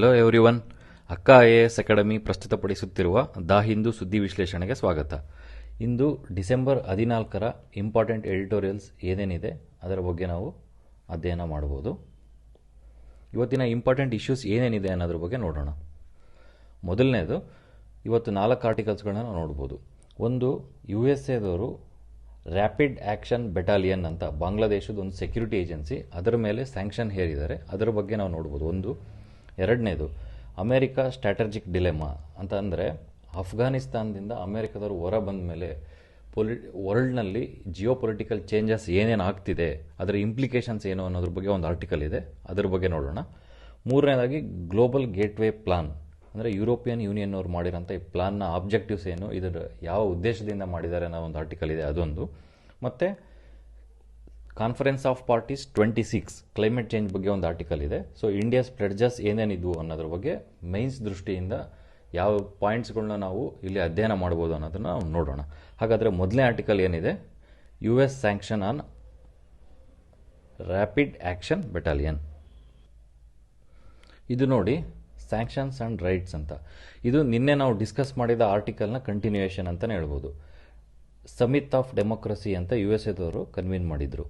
Hello everyone. ಅಕ್ಕ IAS academy ಪ್ರಸ್ತುತಪಡಿಸುತ್ತಿರುವ the Hindu ಸುದ್ದಿ ವಿಶ್ಲೇಷಣೆಗೆ ಸ್ವಾಗತ. ಇಂದು ಡಿಸೆಂಬರ್ 14ರ ಇಂಪಾರ್ಟೆಂಟ್ ಎಡಿಟೋರಿಯಲ್ಸ್ ಏನೇನಿದೆ ಅದರ ಬಗ್ಗೆ ನಾವು ಅಧ್ಯಯನ ಮಾಡಬಹುದು. ಇವತ್ತಿನ ಇಂಪಾರ್ಟೆಂಟ್ ಇಶ್ಯೂಸ್ ಏನೇನಿದೆ ಅನ್ನೋದ್ರ ಬಗ್ಗೆ ನೋಡೋಣ. ಮೊದಲನೇದು, ಇವತ್ತು 4 ಆರ್ಟಿಕಲ್ಸ್ಗಳನ್ನ ನಾವು ನೋಡ್ಬೋದು. ಒಂದು, USA ರ್ಯಾಪಿಡ್ ಆ್ಯಕ್ಷನ್ ಬೆಟಾಲಿಯನ್ ಅಂತ ಬಾಂಗ್ಲಾದೇಶದ ಒಂದು ಸೆಕ್ಯೂರಿಟಿ ಏಜೆನ್ಸಿ, ಅದರ ಮೇಲೆ ಸ್ಯಾಂಕ್ಷನ್ ಹೇರಿದ್ದಾರೆ, ಅದರ ಬಗ್ಗೆ ನಾವು ನೋಡ್ಬೋದು. ಒಂದು. ಎರಡನೇದು, ಅಮೇರಿಕಾ ಸ್ಟ್ರಾಟಜಿಕ್ ಡಿಲೆಮಾ ಅಂತ ಅಂದರೆ ಅಫ್ಘಾನಿಸ್ತಾನದಿಂದ ಅಮೇರಿಕಾದವರು ಹೊರ ಬಂದ ಮೇಲೆ ವರ್ಲ್ಡ್ನಲ್ಲಿ ಜಿಯೋ ಪೊಲಿಟಿಕಲ್ ಚೇಂಜಸ್ ಏನೇನು ಆಗ್ತಿದೆ, ಅದರ ಇಂಪ್ಲಿಕೇಶನ್ಸ್ ಏನು ಅನ್ನೋದ್ರ ಬಗ್ಗೆ ಒಂದು ಆರ್ಟಿಕಲ್ ಇದೆ, ಅದರ ಬಗ್ಗೆ ನೋಡೋಣ. ಮೂರನೇದಾಗಿ, ಗ್ಲೋಬಲ್ ಗೇಟ್ವೇ ಪ್ಲಾನ್ ಅಂದರೆ ಯುರೋಪಿಯನ್ ಯೂನಿಯನ್ ಅವರು ಮಾಡಿರೋಂಥ ಈ ಪ್ಲಾನ್ನ ಆಬ್ಜೆಕ್ಟಿವ್ಸ್ ಏನು, ಇದರ ಯಾವ ಉದ್ದೇಶದಿಂದ ಮಾಡಿದ್ದಾರೆ ಅನ್ನೋ ಒಂದು ಆರ್ಟಿಕಲ್ ಇದೆ, ಅದೊಂದು. ಮತ್ತು conference of parties 26 climate change ಬಗ್ಗೆ ಒಂದು ಆರ್ಟಿಕಲ್ ಇದೆ. ಸೊ ಇಂಡಿಯಾಸ್ ಪ್ಲೆಡ್ಜಸ್ ಏನೇನಿದ್ವು ಅನ್ನೋದ್ರ ಬಗ್ಗೆ ಮೈನ್ಸ್ ದೃಷ್ಟಿಯಿಂದ ಯಾವ ಪಾಯಿಂಟ್ಸ್ಗಳನ್ನ ನಾವು ಇಲ್ಲಿ ಅಧ್ಯಯನ ಮಾಡ್ಬೋದು ಅನ್ನೋದನ್ನು ನಾವು ನೋಡೋಣ. ಹಾಗಾದರೆ ಮೊದಲನೇ ಆರ್ಟಿಕಲ್ ಏನಿದೆ, US sanction on rapid action battalion. ಇದು ನೋಡಿ, ಸ್ಯಾಂಕ್ಷನ್ಸ್ ಆ್ಯಂಡ್ ರೈಟ್ಸ್ ಅಂತ. ಇದು ನಿನ್ನೆ ನಾವು ಡಿಸ್ಕಸ್ ಮಾಡಿದ ಆರ್ಟಿಕಲ್ನ ಕಂಟಿನ್ಯೂಯೇಷನ್ ಅಂತಲೇ ಹೇಳ್ಬೋದು. ಸಮಿಟ್ ಆಫ್ ಡೆಮೋಕ್ರಸಿ ಅಂತ USA ಕನ್ವೀನ್ ಮಾಡಿದ್ರು.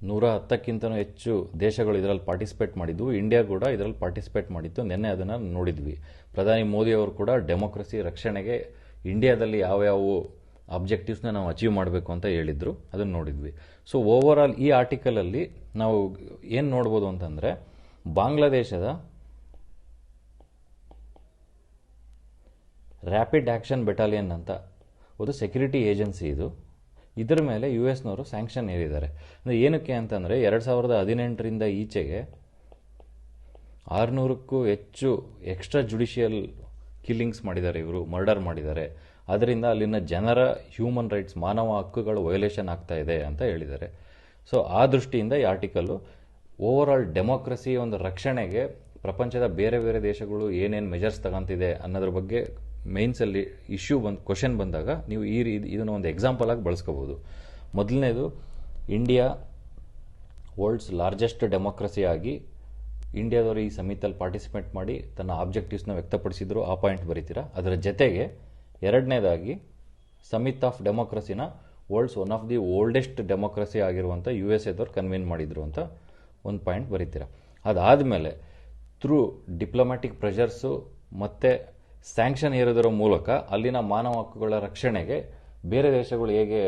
ನೂರ 10ಕ್ಕಿಂತನೂ ಹೆಚ್ಚು ದೇಶಗಳು ಇದರಲ್ಲಿ ಪಾರ್ಟಿಸಿಪೇಟ್ ಮಾಡಿದ್ವು. ಇಂಡಿಯಾ ಕೂಡ ಇದರಲ್ಲಿ ಪಾರ್ಟಿಸಿಪೇಟ್ ಮಾಡಿತ್ತು. ನಿನ್ನೆ ಅದನ್ನು ನೋಡಿದ್ವಿ. ಪ್ರಧಾನಿ ಮೋದಿ ಅವರು ಕೂಡ ಡೆಮೋಕ್ರಸಿ ರಕ್ಷಣೆಗೆ ಇಂಡಿಯಾದಲ್ಲಿ ಯಾವ್ಯಾವ ಆಬ್ಜೆಕ್ಟಿವ್ಸ್ನ ನಾವು ಅಚೀವ್ ಮಾಡಬೇಕು ಅಂತ ಹೇಳಿದ್ರು, ಅದನ್ನು ನೋಡಿದ್ವಿ. ಸೊ ಓವರ್ ಆಲ್ ಈ ಆರ್ಟಿಕಲಲ್ಲಿ ನಾವು ಏನು ನೋಡ್ಬೋದು ಅಂತಂದರೆ, ಬಾಂಗ್ಲಾದೇಶದ ರ್ಯಾಪಿಡ್ ಆ್ಯಕ್ಷನ್ ಬೆಟಾಲಿಯನ್ ಅಂತ ಒಂದು ಸೆಕ್ಯೂರಿಟಿ ಏಜೆನ್ಸಿ ಇದು, ಇದರ ಮೇಲೆ US ಸ್ಯಾಂಕ್ಷನ್ ಹೇರಿದ್ದಾರೆ. ಅಂದರೆ ಏನಕ್ಕೆ ಅಂತಂದರೆ, 2018ರಿಂದ ಈಚೆಗೆ 600ಕ್ಕೂ ಹೆಚ್ಚು ಎಕ್ಸ್ಟ್ರಾ ಜುಡಿಷಿಯಲ್ ಕಿಲ್ಲಿಂಗ್ಸ್ ಮಾಡಿದ್ದಾರೆ, ಇವರು ಮರ್ಡರ್ ಮಾಡಿದ್ದಾರೆ. ಅದರಿಂದ ಅಲ್ಲಿನ ಜನರ ಹ್ಯೂಮನ್ ರೈಟ್ಸ್, ಮಾನವ ಹಕ್ಕುಗಳ ವಯೋಲೇಷನ್ ಆಗ್ತಾ ಇದೆ ಅಂತ ಹೇಳಿದ್ದಾರೆ. ಸೊ ಆ ದೃಷ್ಟಿಯಿಂದ ಈ ಆರ್ಟಿಕಲ್ಲು ಓವರ್ ಆಲ್ ಡೆಮೋಕ್ರಸಿ ಒಂದು ರಕ್ಷಣೆಗೆ ಪ್ರಪಂಚದ ಬೇರೆ ಬೇರೆ ದೇಶಗಳು ಏನೇನು ಮೆಜರ್ಸ್ ತಗೊಂತಿದೆ ಅನ್ನೋದ್ರ ಬಗ್ಗೆ ಮೈನ್ಸಲ್ಲಿ ಕ್ವಶನ್ ಬಂದಾಗ ನೀವು ಇದನ್ನು ಒಂದು ಎಕ್ಸಾಂಪಲ್ ಆಗಿ ಬಳಸ್ಕೋಬೋದು. ಮೊದಲನೇದು, ಇಂಡಿಯಾ ವರ್ಲ್ಡ್ಸ್ ಲಾರ್ಜೆಸ್ಟ್ ಡೆಮೋಕ್ರಸಿ ಆಗಿ ಇಂಡಿಯಾದವರು ಈ ಸಮಿಟಲ್ಲಿ ಪಾರ್ಟಿಸಿಪೇಟ್ ಮಾಡಿ ತನ್ನ ಆಬ್ಜೆಕ್ಟಿವ್ಸ್ನ ವ್ಯಕ್ತಪಡಿಸಿದ್ರು, ಆ ಪಾಯಿಂಟ್ ಬರೀತೀರಾ. ಅದರ ಜೊತೆಗೆ ಎರಡನೇದಾಗಿ, ಸಮಿಟ್ ಆಫ್ ಡೆಮೋಕ್ರಸಿನ world's one of the oldest democracy ಆಗಿರುವಂಥ USA ಕನ್ವೀನ್ ಮಾಡಿದ್ರು ಅಂತ ಒಂದು ಪಾಯಿಂಟ್ ಬರೀತೀರಾ. ಅದಾದಮೇಲೆ ಥ್ರೂ ಡಿಪ್ಲೊಮ್ಯಾಟಿಕ್ ಪ್ರೆಷರ್ಸು ಮತ್ತು ಸ್ಯಾಂಕ್ಷನ್ ಹೇರೋದರ ಮೂಲಕ ಅಲ್ಲಿನ ಮಾನವ ಹಕ್ಕುಗಳ ರಕ್ಷಣೆಗೆ ಬೇರೆ ದೇಶಗಳು ಹೇಗೆ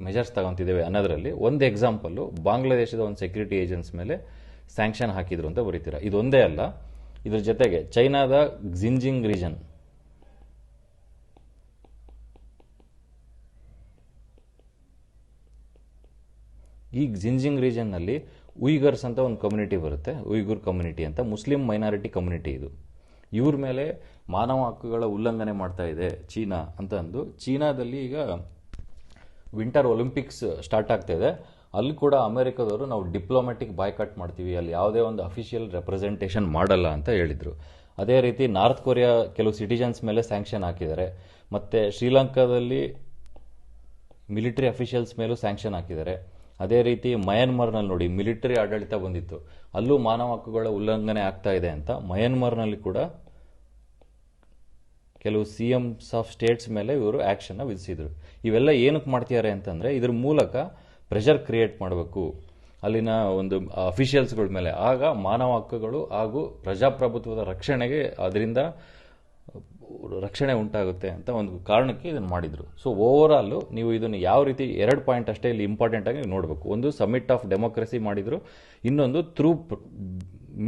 ಮೆಜರ್ಸ್ ತಗೊತಿದ್ದೇವೆ ಅನ್ನೋದರಲ್ಲಿ ಒಂದು ಎಕ್ಸಾಂಪಲ್ಲು ಬಾಂಗ್ಲಾದೇಶದ ಒಂದು ಸೆಕ್ಯೂರಿಟಿ ಏಜೆನ್ಸಿ ಮೇಲೆ ಸ್ಯಾಂಕ್ಷನ್ ಹಾಕಿದ್ರು ಅಂತ ಬರೀತೀರಾ. ಇದೊಂದೇ ಅಲ್ಲ, ಇದ್ರ ಜೊತೆಗೆ ಚೈನಾದ ಕ್ಸಿಂಜಿಂಗ್ ರೀಜನ್, ಈ ಕ್ಸಿಂಜಿಂಗ್ ರೀಜನ್ನಲ್ಲಿ ಉಯ್ಗರ್ಸ್ ಅಂತ ಒಂದು ಕಮ್ಯುನಿಟಿ ಬರುತ್ತೆ, ಉಯ್ಗುರ್ ಕಮ್ಯುನಿಟಿ ಅಂತ, ಮುಸ್ಲಿಂ ಮೈನಾರಿಟಿ ಕಮ್ಯುನಿಟಿ ಇದು. ಇವ್ರ ಮೇಲೆ ಮಾನವ ಹಕ್ಕುಗಳ ಉಲ್ಲಂಘನೆ ಮಾಡ್ತಾ ಇದೆ ಚೀನಾ ಅಂತ ಅಂದು, ಚೀನಾದಲ್ಲಿ ಈಗ ವಿಂಟರ್ ಒಲಿಂಪಿಕ್ಸ್ ಸ್ಟಾರ್ಟ್ ಆಗ್ತಾ ಇದೆ, ಅಲ್ಲಿ ಕೂಡ ಅಮೆರಿಕದವರು ನಾವು ಡಿಪ್ಲೊಮ್ಯಾಟಿಕ್ ಬಾಯ್ಕಾಟ್ ಮಾಡ್ತೀವಿ, ಅಲ್ಲಿ ಯಾವುದೇ ಒಂದು ಅಫಿಷಿಯಲ್ ರೆಪ್ರೆಸೆಂಟೇಷನ್ ಮಾಡಲ್ಲ ಅಂತ ಹೇಳಿದರು. ಅದೇ ರೀತಿ ನಾರ್ತ್ ಕೊರಿಯಾ ಕೆಲವು ಸಿಟಿಜನ್ಸ್ ಮೇಲೆ ಸ್ಯಾಂಕ್ಷನ್ ಹಾಕಿದ್ದಾರೆ, ಮತ್ತು ಶ್ರೀಲಂಕಾದಲ್ಲಿ ಮಿಲಿಟರಿ ಅಫಿಷಿಯಲ್ಸ್ ಮೇಲೂ ಸ್ಯಾಂಕ್ಷನ್ ಹಾಕಿದ್ದಾರೆ. ಅದೇ ರೀತಿ ಮಯನ್ಮಾರ್ನಲ್ಲಿ ನೋಡಿ, ಮಿಲಿಟರಿ ಆಡಳಿತ ಬಂದಿತ್ತು, ಅಲ್ಲೂ ಮಾನವ ಹಕ್ಕುಗಳ ಉಲ್ಲಂಘನೆ ಆಗ್ತಾ ಇದೆ ಅಂತ ಮಯನ್ಮಾರ್ನಲ್ಲಿ ಕೂಡ ಕೆಲವು CMs ಆಫ್ ಸ್ಟೇಟ್ಸ್ ಮೇಲೆ ಇವರು ಆ್ಯಕ್ಷನ್ನ ವಿಧಿಸಿದರು. ಇವೆಲ್ಲ ಏನಕ್ಕೆ ಮಾಡ್ತಿದ್ದಾರೆ ಅಂತಂದರೆ, ಇದ್ರ ಮೂಲಕ ಪ್ರೆಷರ್ ಕ್ರಿಯೇಟ್ ಮಾಡಬೇಕು ಅಲ್ಲಿನ ಒಂದು ಅಫಿಷಿಯಲ್ಸ್ಗಳ ಮೇಲೆ, ಆಗ ಮಾನವ ಹಕ್ಕುಗಳು ಹಾಗೂ ಪ್ರಜಾಪ್ರಭುತ್ವದ ರಕ್ಷಣೆಗೆ ಅದರಿಂದ ರಕ್ಷಣೆ ಉಂಟಾಗುತ್ತೆ ಅಂತ ಒಂದು ಕಾರಣಕ್ಕೆ ಇದನ್ನು ಮಾಡಿದರು. ಸೊ ಓವರ್ ಆಲು ನೀವು ಇದನ್ನು ಯಾವ ರೀತಿ 2 ಪಾಯಿಂಟ್ ಅಷ್ಟೇ ಇಲ್ಲಿ ಇಂಪಾರ್ಟೆಂಟ್ ಆಗಿ ನೋಡಬೇಕು. ಒಂದು, ಸಮಿಟ್ ಆಫ್ ಡೆಮೋಕ್ರಸಿ ಮಾಡಿದರು, ಇನ್ನೊಂದು ಥ್ರೂ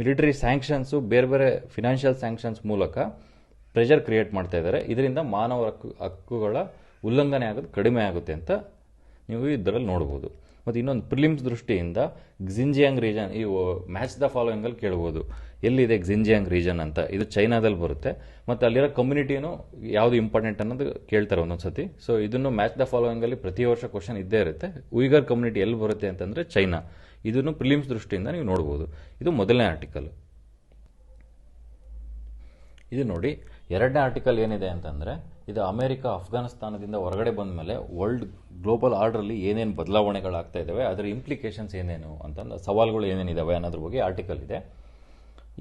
ಮಿಲಿಟರಿ ಸ್ಯಾಂಕ್ಷನ್ಸು, ಬೇರೆ ಬೇರೆ ಫಿನಾನ್ಷಿಯಲ್ ಸ್ಯಾಂಕ್ಷನ್ಸ್ ಮೂಲಕ ಪ್ರೆಷರ್ ಕ್ರಿಯೇಟ್ ಮಾಡ್ತಾ ಇದ್ದಾರೆ. ಇದರಿಂದ ಮಾನವ ಹಕ್ಕುಗಳ ಉಲ್ಲಂಘನೆ ಆಗೋದು ಕಡಿಮೆ ಆಗುತ್ತೆ ಅಂತ ನೀವು ಇದರಲ್ಲಿ ನೋಡ್ಬೋದು. ಮತ್ತು ಇನ್ನೊಂದು, ಪ್ರಿಲಿಮ್ಸ್ ದೃಷ್ಟಿಯಿಂದ ಕ್ಸಿಂಜಿಯಾಂಗ್ ರೀಜನ್, ಈ ಮ್ಯಾಚ್ ದ ಫಾಲೋಯಿಂಗಲ್ಲಿ ಕೇಳ್ಬೋದು ಎಲ್ಲಿದೆ ಕ್ಸಿಂಜಿಯಾಂಗ್ ರೀಜನ್ ಅಂತ, ಇದು ಚೈನಾದಲ್ಲಿ ಬರುತ್ತೆ. ಮತ್ತು ಅಲ್ಲಿರೋ ಕಮ್ಯುನಿಟಿನೂ ಯಾವುದು ಇಂಪಾರ್ಟೆಂಟ್ ಅನ್ನೋದು ಕೇಳ್ತಾರೆ ಒಂದೊಂದು ಸತಿ. ಸೊ ಇದನ್ನು ಮ್ಯಾಚ್ ದ ಫಾಲೋಯಿಂಗಲ್ಲಿ ಪ್ರತಿ ವರ್ಷ ಕ್ವಶನ್ ಇದ್ದೇ ಇರುತ್ತೆ. ಉಯ್ಗರ್ ಕಮ್ಯುನಿಟಿ ಎಲ್ಲಿ ಬರುತ್ತೆ ಅಂತಂದರೆ ಚೈನಾ. ಇದನ್ನು ಪ್ರಿಲಿಮ್ಸ್ ದೃಷ್ಟಿಯಿಂದ ನೀವು ನೋಡ್ಬೋದು. ಇದು ಮೊದಲನೇ ಆರ್ಟಿಕಲ್. ಇದು ನೋಡಿ, ಎರಡನೇ ಆರ್ಟಿಕಲ್ ಏನಿದೆ ಅಂತಂದರೆ, ಇದು ಅಮೆರಿಕ ಅಫ್ಘಾನಿಸ್ತಾನದಿಂದ ಹೊರಗಡೆ ಬಂದ ಮೇಲೆ ವರ್ಲ್ಡ್ ಗ್ಲೋಬಲ್ ಆರ್ಡ್ರಲ್ಲಿ ಏನೇನು ಬದಲಾವಣೆಗಳಾಗ್ತಾ ಇದ್ದಾವೆ, ಅದರ ಇಂಪ್ಲಿಕೇಶನ್ಸ್ ಏನೇನು ಅಂತಂದು ಸವಾಲುಗಳು ಏನೇನಿದ್ದಾವೆ ಅನ್ನೋದ್ರ ಬಗ್ಗೆ ಆರ್ಟಿಕಲ್ ಇದೆ.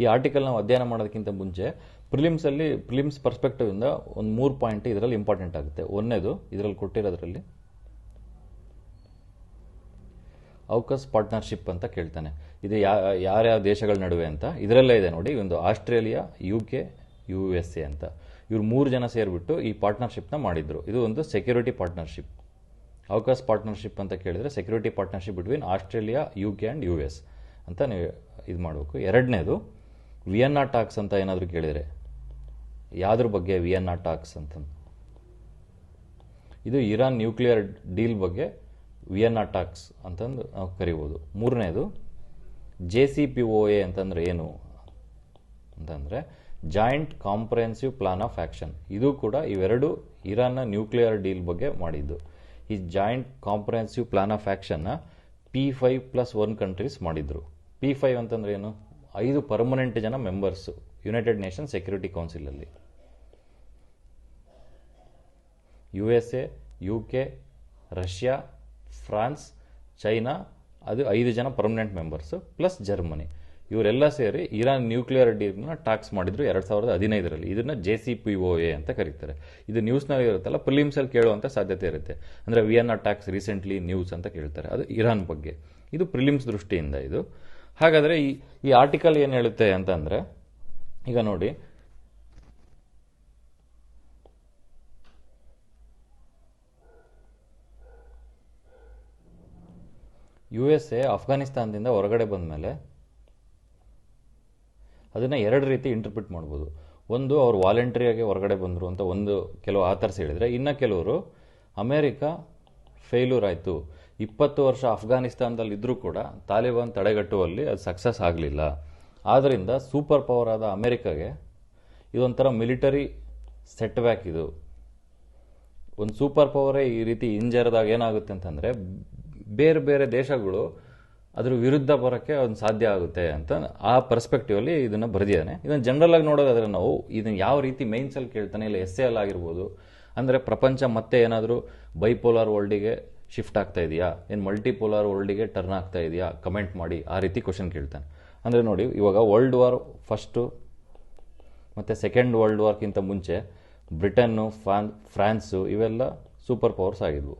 ಈ ಆರ್ಟಿಕಲ್ ನಾವು ಅಧ್ಯಯನ ಮಾಡೋದಕ್ಕಿಂತ ಮುಂಚೆ ಪ್ರಿಲಿಮ್ಸ್ ಪರ್ಸ್ಪೆಕ್ಟಿವಿಂದ ಒಂದು 3 ಪಾಯಿಂಟ್ ಇದರಲ್ಲಿ ಇಂಪಾರ್ಟೆಂಟ್ ಆಗುತ್ತೆ. ಒಂದನೇದು ಇದರಲ್ಲಿ ಕೊಟ್ಟಿರೋದ್ರಲ್ಲಿ ಔಕಸ್ ಪಾರ್ಟ್ನರ್ಶಿಪ್ ಅಂತ ಕೇಳ್ತಾನೆ. ಇದು ಯಾರ್ಯಾವ ದೇಶಗಳ ನಡುವೆ ಅಂತ ಇದರಲ್ಲೇ ಇದೆ ನೋಡಿ. ಒಂದು ಆಸ್ಟ್ರೇಲಿಯಾ, UK, USA ಅಂತ ಇವ್ರು 3 ಜನ ಸೇರಿಬಿಟ್ಟು ಈ ಪಾರ್ಟ್ನರ್ಶಿಪ್ನ ಮಾಡಿದ್ರು. ಇದು ಒಂದು ಸೆಕ್ಯೂರಿಟಿ ಪಾರ್ಟ್ನರ್ಶಿಪ್. ಔಕಸ್ ಪಾರ್ಟ್ನರ್ಶಿಪ್ ಅಂತ ಕೇಳಿದ್ರೆ security partnership between Australia, UK and US ಅಂತ ನೀವು ಇದು ಮಾಡಬೇಕು. ಎರಡನೇದು ವಿಯೆನ್ನಾ ಟಾಕ್ಸ್ ಅಂತ ಏನಾದರೂ ಕೇಳಿದರೆ ಯಾವುದ್ರ ಬಗ್ಗೆ ವಿಯೆನ್ನಾ ಟಾಕ್ಸ್ ಅಂತ, ಇದು ಇರಾನ್ ನ್ಯೂಕ್ಲಿಯರ್ ಡೀಲ್ ಬಗ್ಗೆ ವಿಯೆನ್ನಾ ಟಾಕ್ಸ್ ಅಂತಂದು ನಾವು ಕರಿಬೋದು. ಮೂರನೇದು JCPOA ಅಂತಂದರೆ ಏನು ಅಂತಂದರೆ joint comprehensive plan of action. ಇದು ಕೂಡ ಇವೆರಡು ಇರಾನ್ನ ನ್ಯೂಕ್ಲಿಯರ್ ಡೀಲ್ ಬಗ್ಗೆ ಮಾಡಿದ್ದು. ಈ ಜಾಯಿಂಟ್ ಕಾಂಪ್ರಹೆನ್ಸಿವ್ ಪ್ಲಾನ್ ಆಫ್ ಆ್ಯಕ್ಷನ್ನ P5+1 ಕಂಟ್ರೀಸ್ ಮಾಡಿದ್ರು. P5 ಅಂತಂದ್ರೆ ಏನು? 5 ಪರ್ಮನೆಂಟ್ ಜನ ಮೆಂಬರ್ಸು ಯುನೈಟೆಡ್ ನೇಷನ್ ಸೆಕ್ಯೂರಿಟಿ ಕೌನ್ಸಿಲಲ್ಲಿ. USA, UK, Russia, France, China, ಅದು 5 ಜನ ಪರ್ಮನೆಂಟ್ ಮೆಂಬರ್ಸು ಪ್ಲಸ್ ಜರ್ಮನಿ. ಇವರೆಲ್ಲ ಸೇರಿ ಇರಾನ್ ನ್ಯೂಕ್ಲಿಯರ್ ಡೀಲ್ನ ಟಾಕ್ಸ್ ಮಾಡಿದ್ರು 2015ರಲ್ಲಿ. ಇದನ್ನ JCPOA ಅಂತ ಕರೀತಾರೆ. ಇದು ನ್ಯೂಸ್ನಲ್ಲಿ ಇರುತ್ತಲ್ಲ, ಪ್ರಿಲಿಮ್ಸಲ್ಲಿ ಕೇಳುವಂಥ ಸಾಧ್ಯತೆ ಇರುತ್ತೆ. ಅಂದರೆ ವಿಯೆನ್ನಾ ಟಾಕ್ಸ್ ರೀಸೆಂಟ್ಲಿ ನ್ಯೂಸ್ ಅಂತ ಕೇಳ್ತಾರೆ, ಅದು ಇರಾನ್ ಬಗ್ಗೆ. ಇದು ಪ್ರಿಲಿಮ್ಸ್ ದೃಷ್ಟಿಯಿಂದ ಇದು. ಹಾಗಾದರೆ ಈ ಆರ್ಟಿಕಲ್ ಏನು ಹೇಳುತ್ತೆ ಅಂತಂದರೆ, ಈಗ ನೋಡಿ, USA ಅಫ್ಘಾನಿಸ್ತಾನದಿಂದ ಹೊರಗಡೆ ಬಂದ ಮೇಲೆ ಅದನ್ನು 2 ರೀತಿ ಇಂಟರ್ಪ್ರಿಟ್ ಮಾಡ್ಬೋದು. ಒಂದು, ಅವ್ರು ವಾಲಂಟ್ರಿಯಾಗಿ ಹೊರಗಡೆ ಬಂದರು ಅಂತ ಕೆಲವು ಆಥರ್ಸ್ ಹೇಳಿದರೆ, ಇನ್ನು ಕೆಲವರು ಅಮೇರಿಕ ಫೇಲ್ಯೂರ್ ಆಯಿತು, 20 ವರ್ಷ ಅಫ್ಘಾನಿಸ್ತಾನದಲ್ಲಿದ್ದರೂ ಕೂಡ ತಾಲಿಬಾನ್ ತಡೆಗಟ್ಟುವಲ್ಲಿ ಅದು ಸಕ್ಸಸ್ ಆಗಲಿಲ್ಲ, ಆದ್ದರಿಂದ ಸೂಪರ್ ಪವರ್ ಆದ ಅಮೇರಿಕಾಗೆ ಇದೊಂಥರ ಮಿಲಿಟರಿ ಸೆಟ್ ಬ್ಯಾಕ್. ಇದು ಒಂದು ಸೂಪರ್ ಪವರೇ ಈ ರೀತಿ ಹಿಂಜರಿದಾಗ ಏನಾಗುತ್ತೆ ಅಂತಂದರೆ ಬೇರೆ ಬೇರೆ ದೇಶಗಳು ಅದ್ರ ವಿರುದ್ಧ ಬರೋಕ್ಕೆ ಒಂದು ಸಾಧ್ಯ ಆಗುತ್ತೆ ಅಂತ ಆ ಪರ್ಸ್ಪೆಕ್ಟಿವಲ್ಲಿ ಇದನ್ನು ಬರೆದಿದ್ದಾನೆ. ಇದನ್ನು ಜನರಲ್ ಆಗಿ ನೋಡೋದಾದ್ರೆ ನಾವು ಇದನ್ನು ಯಾವ ರೀತಿ ಮೈನ್ಸಲ್ಲಿ ಕೇಳ್ತಾನೆ, ಇಲ್ಲ SAL ಆಗಿರ್ಬೋದು. ಅಂದರೆ ಪ್ರಪಂಚ ಮತ್ತೆ ಏನಾದರೂ ಬೈಪೋಲಾರ್ ವರ್ಲ್ಡಿಗೆ ಶಿಫ್ಟ್ ಆಗ್ತಾ ಇದೆಯಾ, ಏನು ಮಲ್ಟಿಪೋಲಾರ್ ವರ್ಲ್ಡಿಗೆ ಟರ್ನ್ ಆಗ್ತಾ ಇದೆಯಾ, ಕಮೆಂಟ್ ಮಾಡಿ, ಆ ರೀತಿ ಕ್ವಶನ್ ಕೇಳ್ತಾನೆ. ಅಂದರೆ ನೋಡಿ, ಇವಾಗ ವರ್ಲ್ಡ್ ವಾರ್ ಫಸ್ಟು ಮತ್ತು ಸೆಕೆಂಡ್ ವರ್ಲ್ಡ್ ವಾರ್ಗಿಂತ ಮುಂಚೆ ಬ್ರಿಟನ್ನು, ಫ್ರಾನ್ಸು ಇವೆಲ್ಲ ಸೂಪರ್ ಪವರ್ಸ್ ಆಗಿದ್ವು.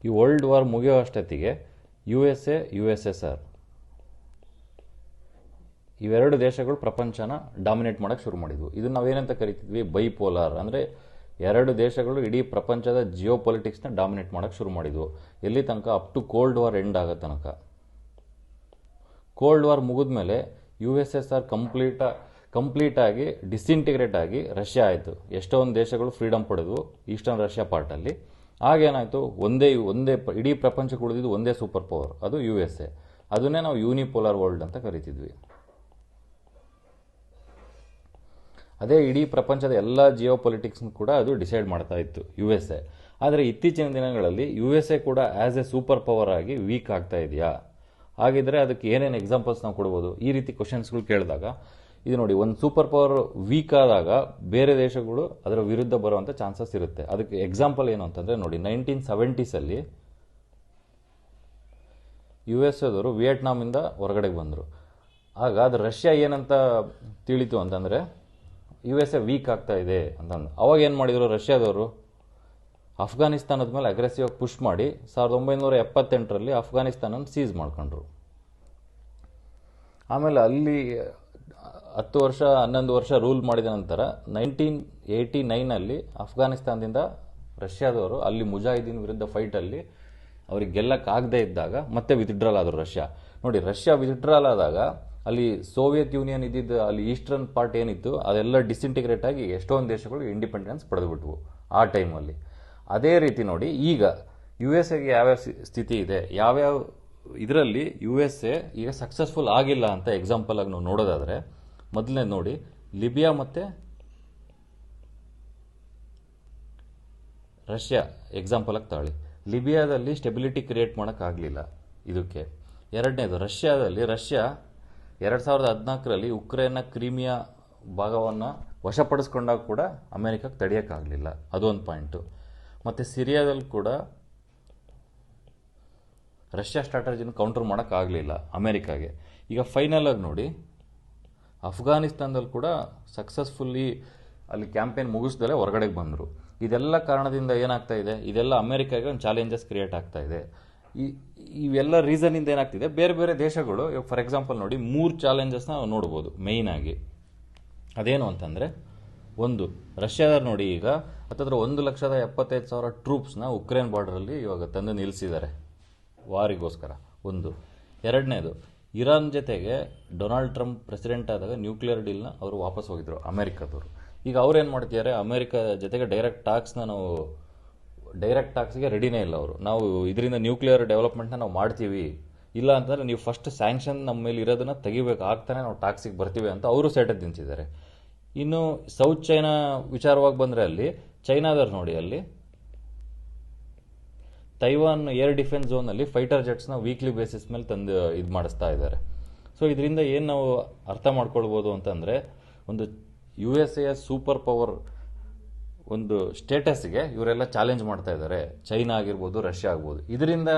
ಈ ವರ್ಲ್ಡ್ ವಾರ್ ಮುಗಿಯೋ ಅಷ್ಟೊತ್ತಿಗೆ USA, USSR ಇವೆರಡು ದೇಶಗಳು ಪ್ರಪಂಚನ ಡಾಮಿನೇಟ್ ಮಾಡೋಕ್ಕೆ ಶುರು ಮಾಡಿದ್ವು. ಇದನ್ನು ನಾವೇನಂತ ಕರಿತಿದ್ವಿ? ಬೈಪೋಲಾರ್. ಅಂದರೆ 2 ದೇಶಗಳು ಇಡೀ ಪ್ರಪಂಚದ ಜಿಯೋ ಪೊಲಿಟಿಕ್ಸ್ನ ಡಾಮಿನೇಟ್ ಮಾಡೋಕ್ಕೆ ಶುರು ಮಾಡಿದ್ವು. ಎಲ್ಲಿ ತನಕ? Up to cold war end ಆಗೋ ತನಕ. ಕೋಲ್ಡ್ ವಾರ್ ಮುಗಿದ್ಮೇಲೆ USSR ಕಂಪ್ಲೀಟಾಗಿ ಡಿಸ್ಇಂಟಿಗ್ರೇಟ್ ಆಗಿ ರಷ್ಯಾ ಆಯಿತು. ಎಷ್ಟೊಂದು ದೇಶಗಳು ಫ್ರೀಡಮ್ ಪಡೆದ್ವು ಈಸ್ಟರ್ನ್ ರಷ್ಯಾ ಪಾರ್ಟಲ್ಲಿ. ಆಗೇನಾಯಿತು? ಒಂದೇ ಇಡೀ ಪ್ರಪಂಚಕ್ಕೆ ಉಳಿದಿದ್ದು ಒಂದೇ ಸೂಪರ್ ಪವರ್, ಅದು USA. ಅದನ್ನೇ ನಾವು ಯೂನಿಪೋಲಾರ್ ವರ್ಲ್ಡ್ ಅಂತ ಕರಿತಿದ್ವಿ. ಅದೇ ಇಡೀ ಪ್ರಪಂಚದ ಎಲ್ಲ ಜಿಯೋ ಪೊಲಿಟಿಕ್ಸ್ನ ಕೂಡ ಅದು ಡಿಸೈಡ್ ಮಾಡ್ತಾ ಇತ್ತು USA. ಆದರೆ ಇತ್ತೀಚಿನ ದಿನಗಳಲ್ಲಿ USA ಕೂಡ ಆ್ಯಸ್ ಎ ಸೂಪರ್ ಪವರ್ ಆಗಿ ವೀಕ್ ಆಗ್ತಾ ಇದೆಯಾ? ಹಾಗಿದ್ರೆ ಅದಕ್ಕೆ ಏನೇನು ಎಕ್ಸಾಂಪಲ್ಸ್ ನಾವು ಕೊಡ್ಬೋದು? ಈ ರೀತಿ ಕ್ವಶನ್ಸ್ಗಳು ಕೇಳಿದಾಗ ಇದು ನೋಡಿ, ಒಂದು ಸೂಪರ್ ಪವರ್ ವೀಕ್ ಆದಾಗ ಬೇರೆ ದೇಶಗಳು ಅದರ ವಿರುದ್ಧ ಬರುವಂಥ ಚಾನ್ಸಸ್ ಇರುತ್ತೆ. ಅದಕ್ಕೆ ಎಕ್ಸಾಂಪಲ್ ಏನು ಅಂತಂದರೆ ನೋಡಿ, 1970ಸಲ್ಲಿ USA ವಿಯೆಟ್ನಾಮಿಂದ ಹೊರಗಡೆಗೆ ಬಂದರು. ಆಗ ಅದು ರಷ್ಯಾ ಏನಂತ ತಿಳಿತು ಅಂತಂದರೆ USA ವೀಕ್ ಆಗ್ತಾ ಇದೆ ಅಂತಂದು. ಅವಾಗ ಏನು ಮಾಡಿದರು ರಷ್ಯಾದವರು? ಅಫ್ಘಾನಿಸ್ತಾನದ ಮೇಲೆ ಅಗ್ರೆಸಿವ್ ಆಗಿ ಪುಷ್ ಮಾಡಿ 1978ರಲ್ಲಿ ಅಫ್ಘಾನಿಸ್ತಾನನ ಸೀಸ್ ಮಾಡ್ಕೊಂಡ್ರು. ಆಮೇಲೆ ಅಲ್ಲಿ 10 ವರ್ಷ 11 ವರ್ಷ ರೂಲ್ ಮಾಡಿದ ನಂತರ 1989ನಲ್ಲಿ ಅಫ್ಘಾನಿಸ್ತಾನದಿಂದ ರಷ್ಯಾದವರು ಅಲ್ಲಿ ಮುಜಾಹಿದೀನ್ ವಿರುದ್ಧ ಫೈಟಲ್ಲಿ ಅವ್ರಿಗೆ ಗೆಲ್ಲಕ್ಕಾಗದೇ ಇದ್ದಾಗ ಮತ್ತೆ ವಿತ್ಡ್ರಾಲ್ ಆದರು ರಷ್ಯಾ. ನೋಡಿ, ರಷ್ಯಾ ವಿತ್ಡ್ರಾಲ್ ಆದಾಗ ಅಲ್ಲಿ ಸೋವಿಯತ್ ಯೂನಿಯನ್ ಇದ್ದಿದ್ದು ಅಲ್ಲಿ ಈಸ್ಟರ್ನ್ ಪಾರ್ಟ್ ಏನಿತ್ತು ಅದೆಲ್ಲ ಡಿಸ್ಇಂಟಿಗ್ರೇಟ್ ಆಗಿ ಎಷ್ಟೊಂದು ದೇಶಗಳು ಇಂಡಿಪೆಂಡೆನ್ಸ್ ಪಡೆದುಬಿಟ್ವು ಆ ಟೈಮಲ್ಲಿ. ಅದೇ ರೀತಿ ನೋಡಿ, ಈಗ USA ಯಾವ್ಯಾವ ಸ್ಥಿತಿ ಇದೆ, ಯಾವ್ಯಾವ ಇದರಲ್ಲಿ USA ಈಗ ಸಕ್ಸಸ್ಫುಲ್ ಆಗಿಲ್ಲ ಅಂತ ಎಕ್ಸಾಂಪಲ್ ಆಗಿ ನಾವು ನೋಡೋದಾದರೆ, ಮೊದಲನೇ ನೋಡಿ, ಲಿಬಿಯಾ ಮತ್ತು ರಷ್ಯಾ ಎಕ್ಸಾಂಪಲ್ ಆಗಿ ತಾಳಿ. ಲಿಬಿಯಾದಲ್ಲಿ ಸ್ಟೆಬಿಲಿಟಿ ಕ್ರಿಯೇಟ್ ಮಾಡೋಕ್ಕಾಗಲಿಲ್ಲ ಇದಕ್ಕೆ. ಎರಡನೇದು, ರಷ್ಯಾ 2014ರಲ್ಲಿ ಉಕ್ರೇನ್ನ ಕ್ರೀಮಿಯಾ ಭಾಗವನ್ನು ವಶಪಡಿಸ್ಕೊಂಡಾಗ ಕೂಡ ಅಮೇರಿಕಕ್ಕೆ ತಡೆಯೋಕ್ಕಾಗಲಿಲ್ಲ, ಅದೊಂದು ಪಾಯಿಂಟು. ಮತ್ತು ಸಿರಿಯಾದಲ್ಲಿ ಕೂಡ ರಷ್ಯಾ ಸ್ಟ್ರಾಟಜಿನ ಕೌಂಟರ್ ಮಾಡೋಕ್ಕಾಗಲಿಲ್ಲ ಅಮೇರಿಕಾಗೆ. ಈಗ ಫೈನಲಾಗಿ ನೋಡಿ, ಅಫ್ಘಾನಿಸ್ತಾನದಲ್ಲಿ ಕೂಡ ಸಕ್ಸಸ್ಫುಲ್ಲಿ ಅಲ್ಲಿ ಕ್ಯಾಂಪೇನ್ ಮುಗಿಸ್ದಲೇ ಹೊರಗಡೆಗೆ ಬಂದರು. ಇದೆಲ್ಲ ಕಾರಣದಿಂದ ಏನಾಗ್ತಾ ಇದೆ, ಇದೆಲ್ಲ ಅಮೇರಿಕಾಗೆ ಒಂದು ಚಾಲೆಂಜಸ್ ಕ್ರಿಯೇಟ್ ಆಗ್ತಾ ಇದೆ. ಇವೆಲ್ಲ ರೀಸನಿಂದ ಏನಾಗ್ತಿದೆ, ಬೇರೆ ಬೇರೆ ದೇಶಗಳು ಫಾರ್ ಎಕ್ಸಾಂಪಲ್ ನೋಡಿ 3 ಚಾಲೆಂಜಸ್ನ ನಾವು ನೋಡ್ಬೋದು ಮೇಯ್ನಾಗಿ. ಅದೇನು ಅಂತಂದರೆ, ಒಂದು ರಷ್ಯಾದವ್ರು ನೋಡಿ ಈಗ ಹತ್ತತ್ರ 1,75,000 ಟ್ರೂಪ್ಸ್ನ ಉಕ್ರೇನ್ ಬಾರ್ಡರಲ್ಲಿ ಇವಾಗ ತಂದು ನಿಲ್ಲಿಸಿದ್ದಾರೆ ವಾರಿಗೋಸ್ಕರ. ಒಂದು. ಎರಡನೇದು, ಇರಾನ್ ಜೊತೆಗೆ ಡೊನಾಲ್ಡ್ ಟ್ರಂಪ್ ಪ್ರೆಸಿಡೆಂಟ್ ಆದಾಗ ನ್ಯೂಕ್ಲಿಯರ್ ಡೀಲ್ನ ಅವರು ವಾಪಸ್ ಹೋಗಿದ್ರು ಅಮೇರಿಕಾದವರು. ಈಗ ಅವ್ರೇನು ಮಾಡ್ತಿದ್ದಾರೆ, ಅಮೇರಿಕಾ ಜೊತೆಗೆ ಡೈರೆಕ್ಟ್ ಟಾಕ್ಸ್ಗೆ ರೆಡಿನೇ ಇಲ್ಲ ಅವರು. ನಾವು ಇದರಿಂದ ನ್ಯೂಕ್ಲಿಯರ್ ಡೆವಲಪ್ಮೆಂಟ್ನ ನಾವು ಮಾಡ್ತೀವಿ, ಇಲ್ಲ ಅಂತಂದರೆ ನೀವು ಫಸ್ಟ್ ಸ್ಯಾಂಕ್ಷನ್ ನಮ್ಮ ಮೇಲೆ ಇರೋದನ್ನ ತೆಗಿಬೇಕು, ಆಗ್ತಾನೆ ನಾವು ಟಾಕ್ಸಿಗೆ ಬರ್ತೀವಿ ಅಂತ ಅವರು ಸೆಟೆದು ನಿಂತಿದ್ದಾರೆ. ಇನ್ನು ಸೌತ್ ಚೈನಾ ವಿಚಾರವಾಗಿ ಬಂದರೆ ಅಲ್ಲಿ ಚೈನಾದವ್ರು ನೋಡಿ, ಅಲ್ಲಿ ತೈವಾನ್ ಏರ್ ಡಿಫೆನ್ಸ್ ಝೋನಲ್ಲಿ ಫೈಟರ್ ಜೆಟ್ಸ್ನ ವೀಕ್ಲಿ ಬೇಸಿಸ್ ಮೇಲೆ ತಂದು ಇದು ಮಾಡಿಸ್ತಾ ಇದ್ದಾರೆ. ಸೊ ಇದರಿಂದ ಏನು ನಾವು ಅರ್ಥ ಮಾಡ್ಕೊಳ್ಬೋದು ಅಂತಂದರೆ, ಒಂದು USA ಸೂಪರ್ ಪವರ್ ಒಂದು ಸ್ಟೇಟಸ್ಗೆ ಇವರೆಲ್ಲ ಚಾಲೆಂಜ್ ಮಾಡ್ತಾ ಇದ್ದಾರೆ, ಚೈನಾ ಆಗಿರ್ಬೋದು, ರಷ್ಯಾ ಆಗ್ಬೋದು. ಇದರಿಂದ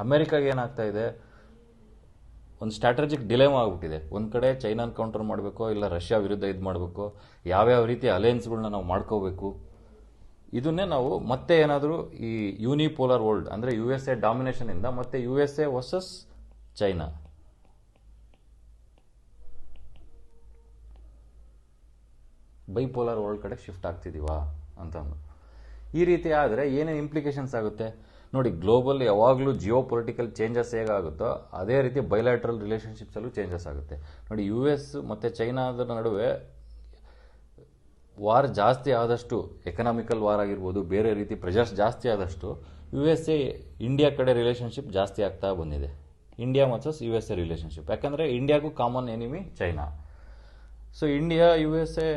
ಅಮೆರಿಕಾಗೆ ಏನಾಗ್ತಾ ಇದೆ, ಒಂದು ಸ್ಟ್ರಾಟಜಿಕ್ ಡಿಲೇಮಾ ಆಗ್ಬಿಟ್ಟಿದೆ. ಒಂದು ಕಡೆ ಚೈನಾನ ಕೌಂಟರ್ ಮಾಡಬೇಕು, ಇಲ್ಲ ರಷ್ಯಾ ವಿರುದ್ಧ ಇದು ಮಾಡಬೇಕು, ಯಾವ್ಯಾವ ರೀತಿ ಅಲಯನ್ಸ್ಗಳನ್ನ ನಾವು ಮಾಡ್ಕೋಬೇಕು. ಇದನ್ನೇ ನಾವು ಮತ್ತೆ ಏನಾದರೂ ಈ ಯೂನಿಪೋಲಾರ್ ವರ್ಲ್ಡ್ ಅಂದರೆ USA ಡಾಮಿನೇಷನಿಂದ ಮತ್ತೆ USA versus China, bipolar world ಕಡೆ ಶಿಫ್ಟ್ ಆಗ್ತಿದ್ದೀವಾ ಅಂತಂದು. ಈ ರೀತಿ ಆದರೆ ಏನೇನು ಇಂಪ್ಲಿಕೇಶನ್ಸ್ ಆಗುತ್ತೆ ನೋಡಿ. ಗ್ಲೋಬಲ್ ಯಾವಾಗಲೂ ಜಿಯೋ ಪೊಲಿಟಿಕಲ್ ಚೇಂಜಸ್ ಹೇಗಾಗುತ್ತೋ ಅದೇ ರೀತಿ ಬೈಲ್ಯಾಟ್ರಲ್ ರಿಲೇಷನ್ಶಿಪ್ಸಲ್ಲೂ ಚೇಂಜಸ್ ಆಗುತ್ತೆ ನೋಡಿ. US ಮತ್ತು ಚೈನಾದ ನಡುವೆ ವಾರ್ ಜಾಸ್ತಿ ಆದಷ್ಟು, ಎಕನಾಮಿಕಲ್ ವಾರ್ ಆಗಿರ್ಬೋದು, ಬೇರೆ ರೀತಿ ಪ್ರೆಷರ್ಸ್ ಜಾಸ್ತಿ ಆದಷ್ಟು USA ಇಂಡಿಯಾ ಕಡೆ ರಿಲೇಷನ್ಶಿಪ್ ಜಾಸ್ತಿ ಆಗ್ತಾ ಬಂದಿದೆ. ಇಂಡಿಯಾ ವರ್ಸಸ್ USA ರಿಲೇಷನ್ಶಿಪ್, ಯಾಕಂದರೆ ಇಂಡಿಯಾಗೂ common enemy China. So India USA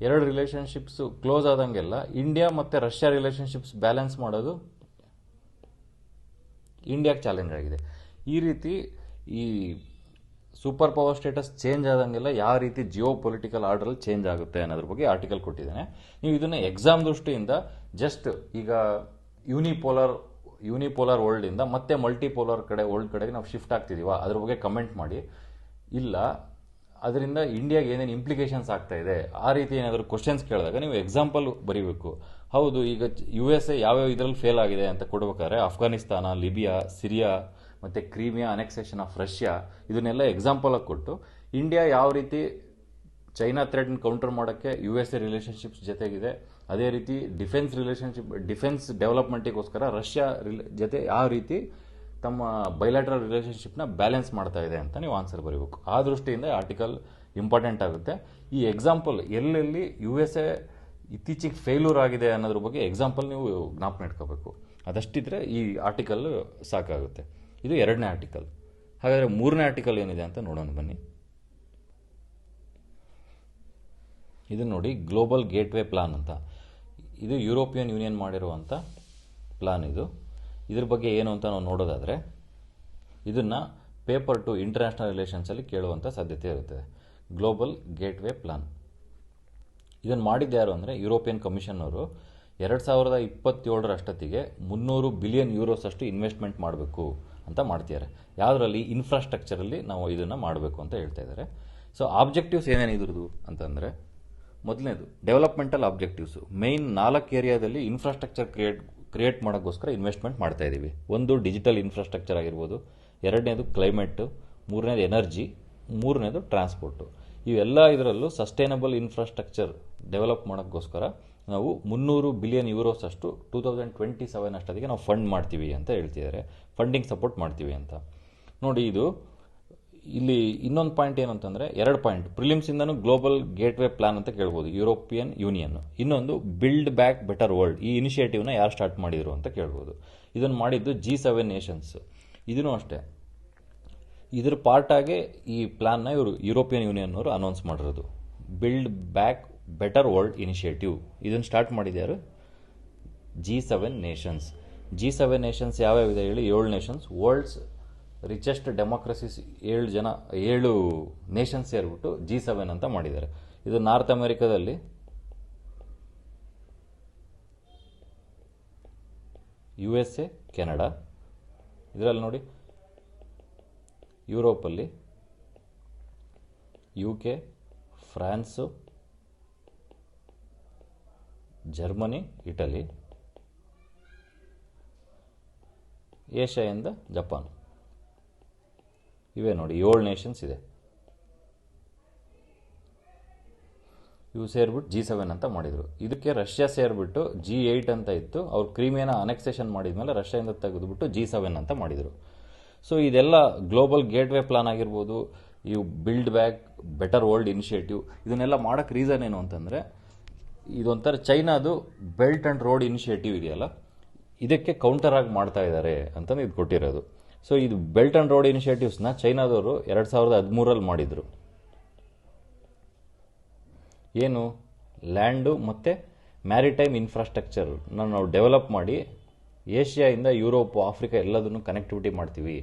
ಎರಡು ರಿಲೇಷನ್ಶಿಪ್ಸು ಕ್ಲೋಸ್ ಆದಂಗೆಲ್ಲ ಇಂಡಿಯಾ ಮತ್ತು ರಷ್ಯಾ ರಿಲೇಷನ್ಶಿಪ್ಸ್ ಬ್ಯಾಲೆನ್ಸ್ ಮಾಡೋದು ಇಂಡಿಯಾಗೆ ಚಾಲೆಂಜ್ ಆಗಿದೆ. ಈ ರೀತಿ ಈ ಸೂಪರ್ ಪವರ್ ಸ್ಟೇಟಸ್ ಚೇಂಜ್ ಆದಂಗೆಲ್ಲ ಯಾವ ರೀತಿ ಜಿಯೋ ಪೊಲಿಟಿಕಲ್ ಆರ್ಡರಲ್ಲಿ ಚೇಂಜ್ ಆಗುತ್ತೆ ಅನ್ನೋದ್ರ ಬಗ್ಗೆ ಆರ್ಟಿಕಲ್ ಕೊಟ್ಟಿದ್ದೇನೆ. ನೀವು ಇದನ್ನು ಎಕ್ಸಾಮ್ ದೃಷ್ಟಿಯಿಂದ ಜಸ್ಟ್ ಈಗ ಯೂನಿಪೋಲಾರ್ ವರ್ಲ್ಡಿಂದ ಮತ್ತೆ ಮಲ್ಟಿಪೋಲಾರ್ ವರ್ಲ್ಡ್ ಕಡೆಗೆ ನಾವು ಶಿಫ್ಟ್ ಆಗ್ತಿದ್ದೀವಾ ಅದ್ರ ಬಗ್ಗೆ ಕಮೆಂಟ್ ಮಾಡಿ. ಇಲ್ಲ ಅದರಿಂದ ಇಂಡಿಯಾಗೆ ಏನೇನು ಇಂಪ್ಲಿಕೇಶನ್ಸ್ ಆಗ್ತಾ ಇದೆ ಆ ರೀತಿ ಏನಾದರೂ ಕ್ವಶನ್ಸ್ ಕೇಳಿದಾಗ ನೀವು ಎಕ್ಸಾಂಪಲ್ ಬರೀಬೇಕು. ಹೌದು, ಈಗ USA ಯಾವ್ಯಾವ ಇದರಲ್ಲಿ ಫೇಲ್ ಆಗಿದೆ ಅಂತ ಕೊಡ್ಬೇಕಾದ್ರೆ ಅಫ್ಘಾನಿಸ್ತಾನ, ಲಿಬಿಯಾ, ಸಿರಿಯಾ ಮತ್ತು ಕ್ರೀಮಿಯಾ ಅನೆಕ್ಸೇಷನ್ ಆಫ್ ರಷ್ಯಾ ಇದನ್ನೆಲ್ಲ ಎಕ್ಸಾಂಪಲ್ ಆಗಿ ಕೊಟ್ಟು ಇಂಡಿಯಾ ಯಾವ ರೀತಿ ಚೈನಾ ಥ್ರೆಟ್ನ ಕೌಂಟರ್ ಮಾಡೋಕ್ಕೆ USA ರಿಲೇಷನ್ಶಿಪ್ಸ್ ಜೊತೆಗಿದೆ, ಅದೇ ರೀತಿ ಡಿಫೆನ್ಸ್ ಡೆವಲಪ್ಮೆಂಟಿಗೋಸ್ಕರ ರಷ್ಯಾ ಜೊತೆ ಯಾವ ರೀತಿ ತಮ್ಮ ಬೈಲ್ಯಾಟ್ರಲ್ ರಿಲೇಷನ್ಶಿಪ್ನ ಬ್ಯಾಲೆನ್ಸ್ ಮಾಡ್ತಾ ಇದೆ ಅಂತ ನೀವು ಆನ್ಸರ್ ಬರೀಬೇಕು. ಆ ದೃಷ್ಟಿಯಿಂದ ಆರ್ಟಿಕಲ್ ಇಂಪಾರ್ಟೆಂಟ್ ಆಗುತ್ತೆ. ಈ ಎಕ್ಸಾಂಪಲ್ ಎಲ್ಲೆಲ್ಲಿ USA ಇತ್ತೀಚೆಗೆ ಫೇಲ್ಯೂರ್ ಆಗಿದೆ ಅನ್ನೋದ್ರ ಬಗ್ಗೆ ಎಕ್ಸಾಂಪಲ್ ನೀವು ಜ್ಞಾಪನ ಇಟ್ಕೋಬೇಕು. ಅದಷ್ಟಿದ್ರೆ ಈ ಆರ್ಟಿಕಲ್ ಸಾಕಾಗುತ್ತೆ. ಇದು 2ನೇ ಆರ್ಟಿಕಲ್. ಹಾಗಾದರೆ 3ನೇ ಆರ್ಟಿಕಲ್ ಏನಿದೆ ಅಂತ ನೋಡೋಣ ಬನ್ನಿ. ಇದು ನೋಡಿ, ಗ್ಲೋಬಲ್ ಗೇಟ್ವೇ ಪ್ಲಾನ್ ಅಂತ. ಇದು ಯುರೋಪಿಯನ್ ಯೂನಿಯನ್ ಮಾಡಿರುವಂಥ ಪ್ಲಾನ್. ಇದ್ರ ಬಗ್ಗೆ ಏನು ಅಂತ ನಾವು ನೋಡೋದಾದರೆ, ಇದನ್ನು ಪೇಪರ್ 2 ಇಂಟರ್ನ್ಯಾಷನಲ್ ರಿಲೇಷನ್ಸಲ್ಲಿ ಕೇಳುವಂಥ ಸಾಧ್ಯತೆ ಇರುತ್ತದೆ. ಗ್ಲೋಬಲ್ ಗೇಟ್ವೇ ಪ್ಲಾನ್ ಇದನ್ನು ಮಾಡಿದ್ದು ಯಾರು ಅಂದರೆ ಯುರೋಪಿಯನ್ ಕಮಿಷನ್ ಅವರು 2027 ಅಷ್ಟೊತ್ತಿಗೆ 300 ಬಿಲಿಯನ್ ಯೂರೋಸ್ ಅಷ್ಟು ಇನ್ವೆಸ್ಟ್ಮೆಂಟ್ ಮಾಡಬೇಕು ಅಂತ ಮಾಡ್ತಿದ್ದಾರೆ. ಯಾವುದರಲ್ಲಿ? ಇನ್ಫ್ರಾಸ್ಟ್ರಕ್ಚರಲ್ಲಿ ನಾವು ಇದನ್ನು ಮಾಡಬೇಕು ಅಂತ ಹೇಳ್ತಾ ಇದ್ದಾರೆ. ಸೊ ಆಬ್ಜೆಕ್ಟಿವ್ಸ್ ಏನೇನು ಇದ್ರದ್ದು ಅಂತಂದರೆ, ಮೊದಲನೇದು ಡೆವಲಪ್ಮೆಂಟಲ್ ಆಬ್ಜೆಕ್ಟಿವ್ಸು. ಮೇಯ್ನ್ 4 ಏರಿಯಾದಲ್ಲಿ ಇನ್ಫ್ರಾಸ್ಟ್ರಕ್ಚರ್ ಕ್ರಿಯೇಟ್ ಮಾಡೋಕ್ಕೋಸ್ಕರ ಇನ್ವೆಸ್ಟ್ಮೆಂಟ್ ಮಾಡ್ತಾ ಇದ್ದೀವಿ. ಒಂದು ಡಿಜಿಟಲ್ ಇನ್ಫ್ರಾಸ್ಟ್ರಕ್ಚರ್ ಆಗಿರ್ಬೋದು, 2ನೇದು ಕ್ಲೈಮೇಟು, 3ನೇದು ಎನರ್ಜಿ, 3ನೇದು ಟ್ರಾನ್ಸ್ಪೋರ್ಟು. ಇವೆಲ್ಲ ಇದರಲ್ಲೂ ಸಸ್ಟೈನಬಲ್ ಇನ್ಫ್ರಾಸ್ಟ್ರಕ್ಚರ್ ಡೆವಲಪ್ ಮಾಡೋಕ್ಕೋಸ್ಕರ ನಾವು 300 ಬಿಲಿಯನ್ ಯೂರೋಸ್ ಅಷ್ಟು 2027 ಅಷ್ಟೊತ್ತಿಗೆ ನಾವು ಫಂಡ್ ಮಾಡ್ತೀವಿ ಅಂತ ಹೇಳ್ತಿದ್ದಾರೆ. ಫಂಡಿಂಗ್ ಸಪೋರ್ಟ್ ಮಾಡ್ತೀವಿ ಅಂತ ನೋಡಿ. ಇಲ್ಲಿ ಇನ್ನೊಂದು ಪಾಯಿಂಟ್ ಏನು ಅಂತಂದರೆ, 2 ಪಾಯಿಂಟ್ ಪ್ರಿಲಿಮ್ಸಿಂದನೂ ಗ್ಲೋಬಲ್ ಗೇಟ್ವೇ ಪ್ಲಾನ್ ಅಂತ ಕೇಳ್ಬೋದು, ಯುರೋಪಿಯನ್ ಯೂನಿಯನ್. ಇನ್ನೊಂದು ಬಿಲ್ಡ್ ಬ್ಯಾಕ್ ಬೆಟರ್ ವರ್ಲ್ಡ್. ಈ ಇನಿಷಿಯೇಟಿವ್ನ ಯಾರು ಸ್ಟಾರ್ಟ್ ಮಾಡಿದರು ಅಂತ ಕೇಳ್ಬೋದು. ಇದನ್ನು ಮಾಡಿದ್ದು G7 ನೇಷನ್ಸ್. ಇದೂ ಅಷ್ಟೇ, ಇದ್ರ ಪಾರ್ಟಾಗೆ ಈ ಪ್ಲಾನ್ನ ಇವರು ಯುರೋಪಿಯನ್ ಯೂನಿಯನ್ನವರು ಅನೌನ್ಸ್ ಮಾಡಿರೋದು. Build back better world initiative ಇದನ್ನು ಸ್ಟಾರ್ಟ್ ಮಾಡಿದ್ಯಾರು? G7 nations. G7 ನೇಷನ್ಸ್ ಯಾವ್ಯಾವಿದೆ ಹೇಳಿ? 7 nations. World's richest democracies 7 nations ಸೇರಿಬಿಟ್ಟು G7 ಅಂತ ಮಾಡಿದ್ದಾರೆ. ಇದು ನಾರ್ತ್ ಅಮೆರಿಕಾದಲ್ಲಿ USA, ಕೆನಡಾ, ಇದರಲ್ಲಿ ನೋಡಿ ಯುರೋಪಲ್ಲಿ UK, ಫ್ರಾನ್ಸು, ಜರ್ಮನಿ, ಇಟಲಿ, ಏಷ್ಯಾದಿಂದ ಜಪಾನ್. ಇವೇ ನೋಡಿ 7 ನೇಷನ್ಸ್ ಇದೆ. ಇವು ಸೇರಿಬಿಟ್ಟು G7 ಅಂತ ಮಾಡಿದರು. ಇದಕ್ಕೆ ರಷ್ಯಾ ಸೇರಿಬಿಟ್ಟು G8 ಅಂತ ಇತ್ತು. ಅವ್ರು ಕ್ರೀಮಿಯಾನ ಅನೆಕ್ಸೇಷನ್ ಮಾಡಿದ್ಮೇಲೆ ರಷ್ಯಾದಿಂದ ತೆಗೆದುಬಿಟ್ಟು G7 ಅಂತ ಮಾಡಿದರು. ಸೊ ಇದೆಲ್ಲ ಗ್ಲೋಬಲ್ ಗೇಟ್ವೇ ಪ್ಲಾನ್ ಆಗಿರ್ಬೋದು, ಇವು build back better world initiative, ಇದನ್ನೆಲ್ಲ ಮಾಡೋಕ್ಕೆ ರೀಸನ್ ಏನು ಅಂತಂದರೆ, ಇದೊಂಥರ ಚೈನಾದು ಬೆಲ್ಟ್ ಆ್ಯಂಡ್ ರೋಡ್ ಇನಿಷಿಯೇಟಿವ್ ಇದೆಯಲ್ಲ, ಇದಕ್ಕೆ ಕೌಂಟರ್ ಆಗಿ ಮಾಡ್ತಾ ಇದ್ದಾರೆ ಅಂತಂದು ಇದು ಕೊಟ್ಟಿರೋದು. ಸೊ ಇದು ಬೆಲ್ಟ್ ಆ್ಯಂಡ್ ರೋಡ್ ಇನಿಷಿಯೇಟಿವ್ಸ್ನ ಚೈನಾದವರು 2013 ಮಾಡಿದರು. ಏನು, ಲ್ಯಾಂಡು ಮತ್ತು ಮ್ಯಾರಿಟೈಮ್ ಇನ್ಫ್ರಾಸ್ಟ್ರಕ್ಚರ್ ನಾವು ಡೆವಲಪ್ ಮಾಡಿ ಏಷ್ಯಾಯಿಂದ ಯುರೋಪ್, ಆಫ್ರಿಕಾ ಎಲ್ಲದನ್ನು ಕನೆಕ್ಟಿವಿಟಿ ಮಾಡ್ತೀವಿ,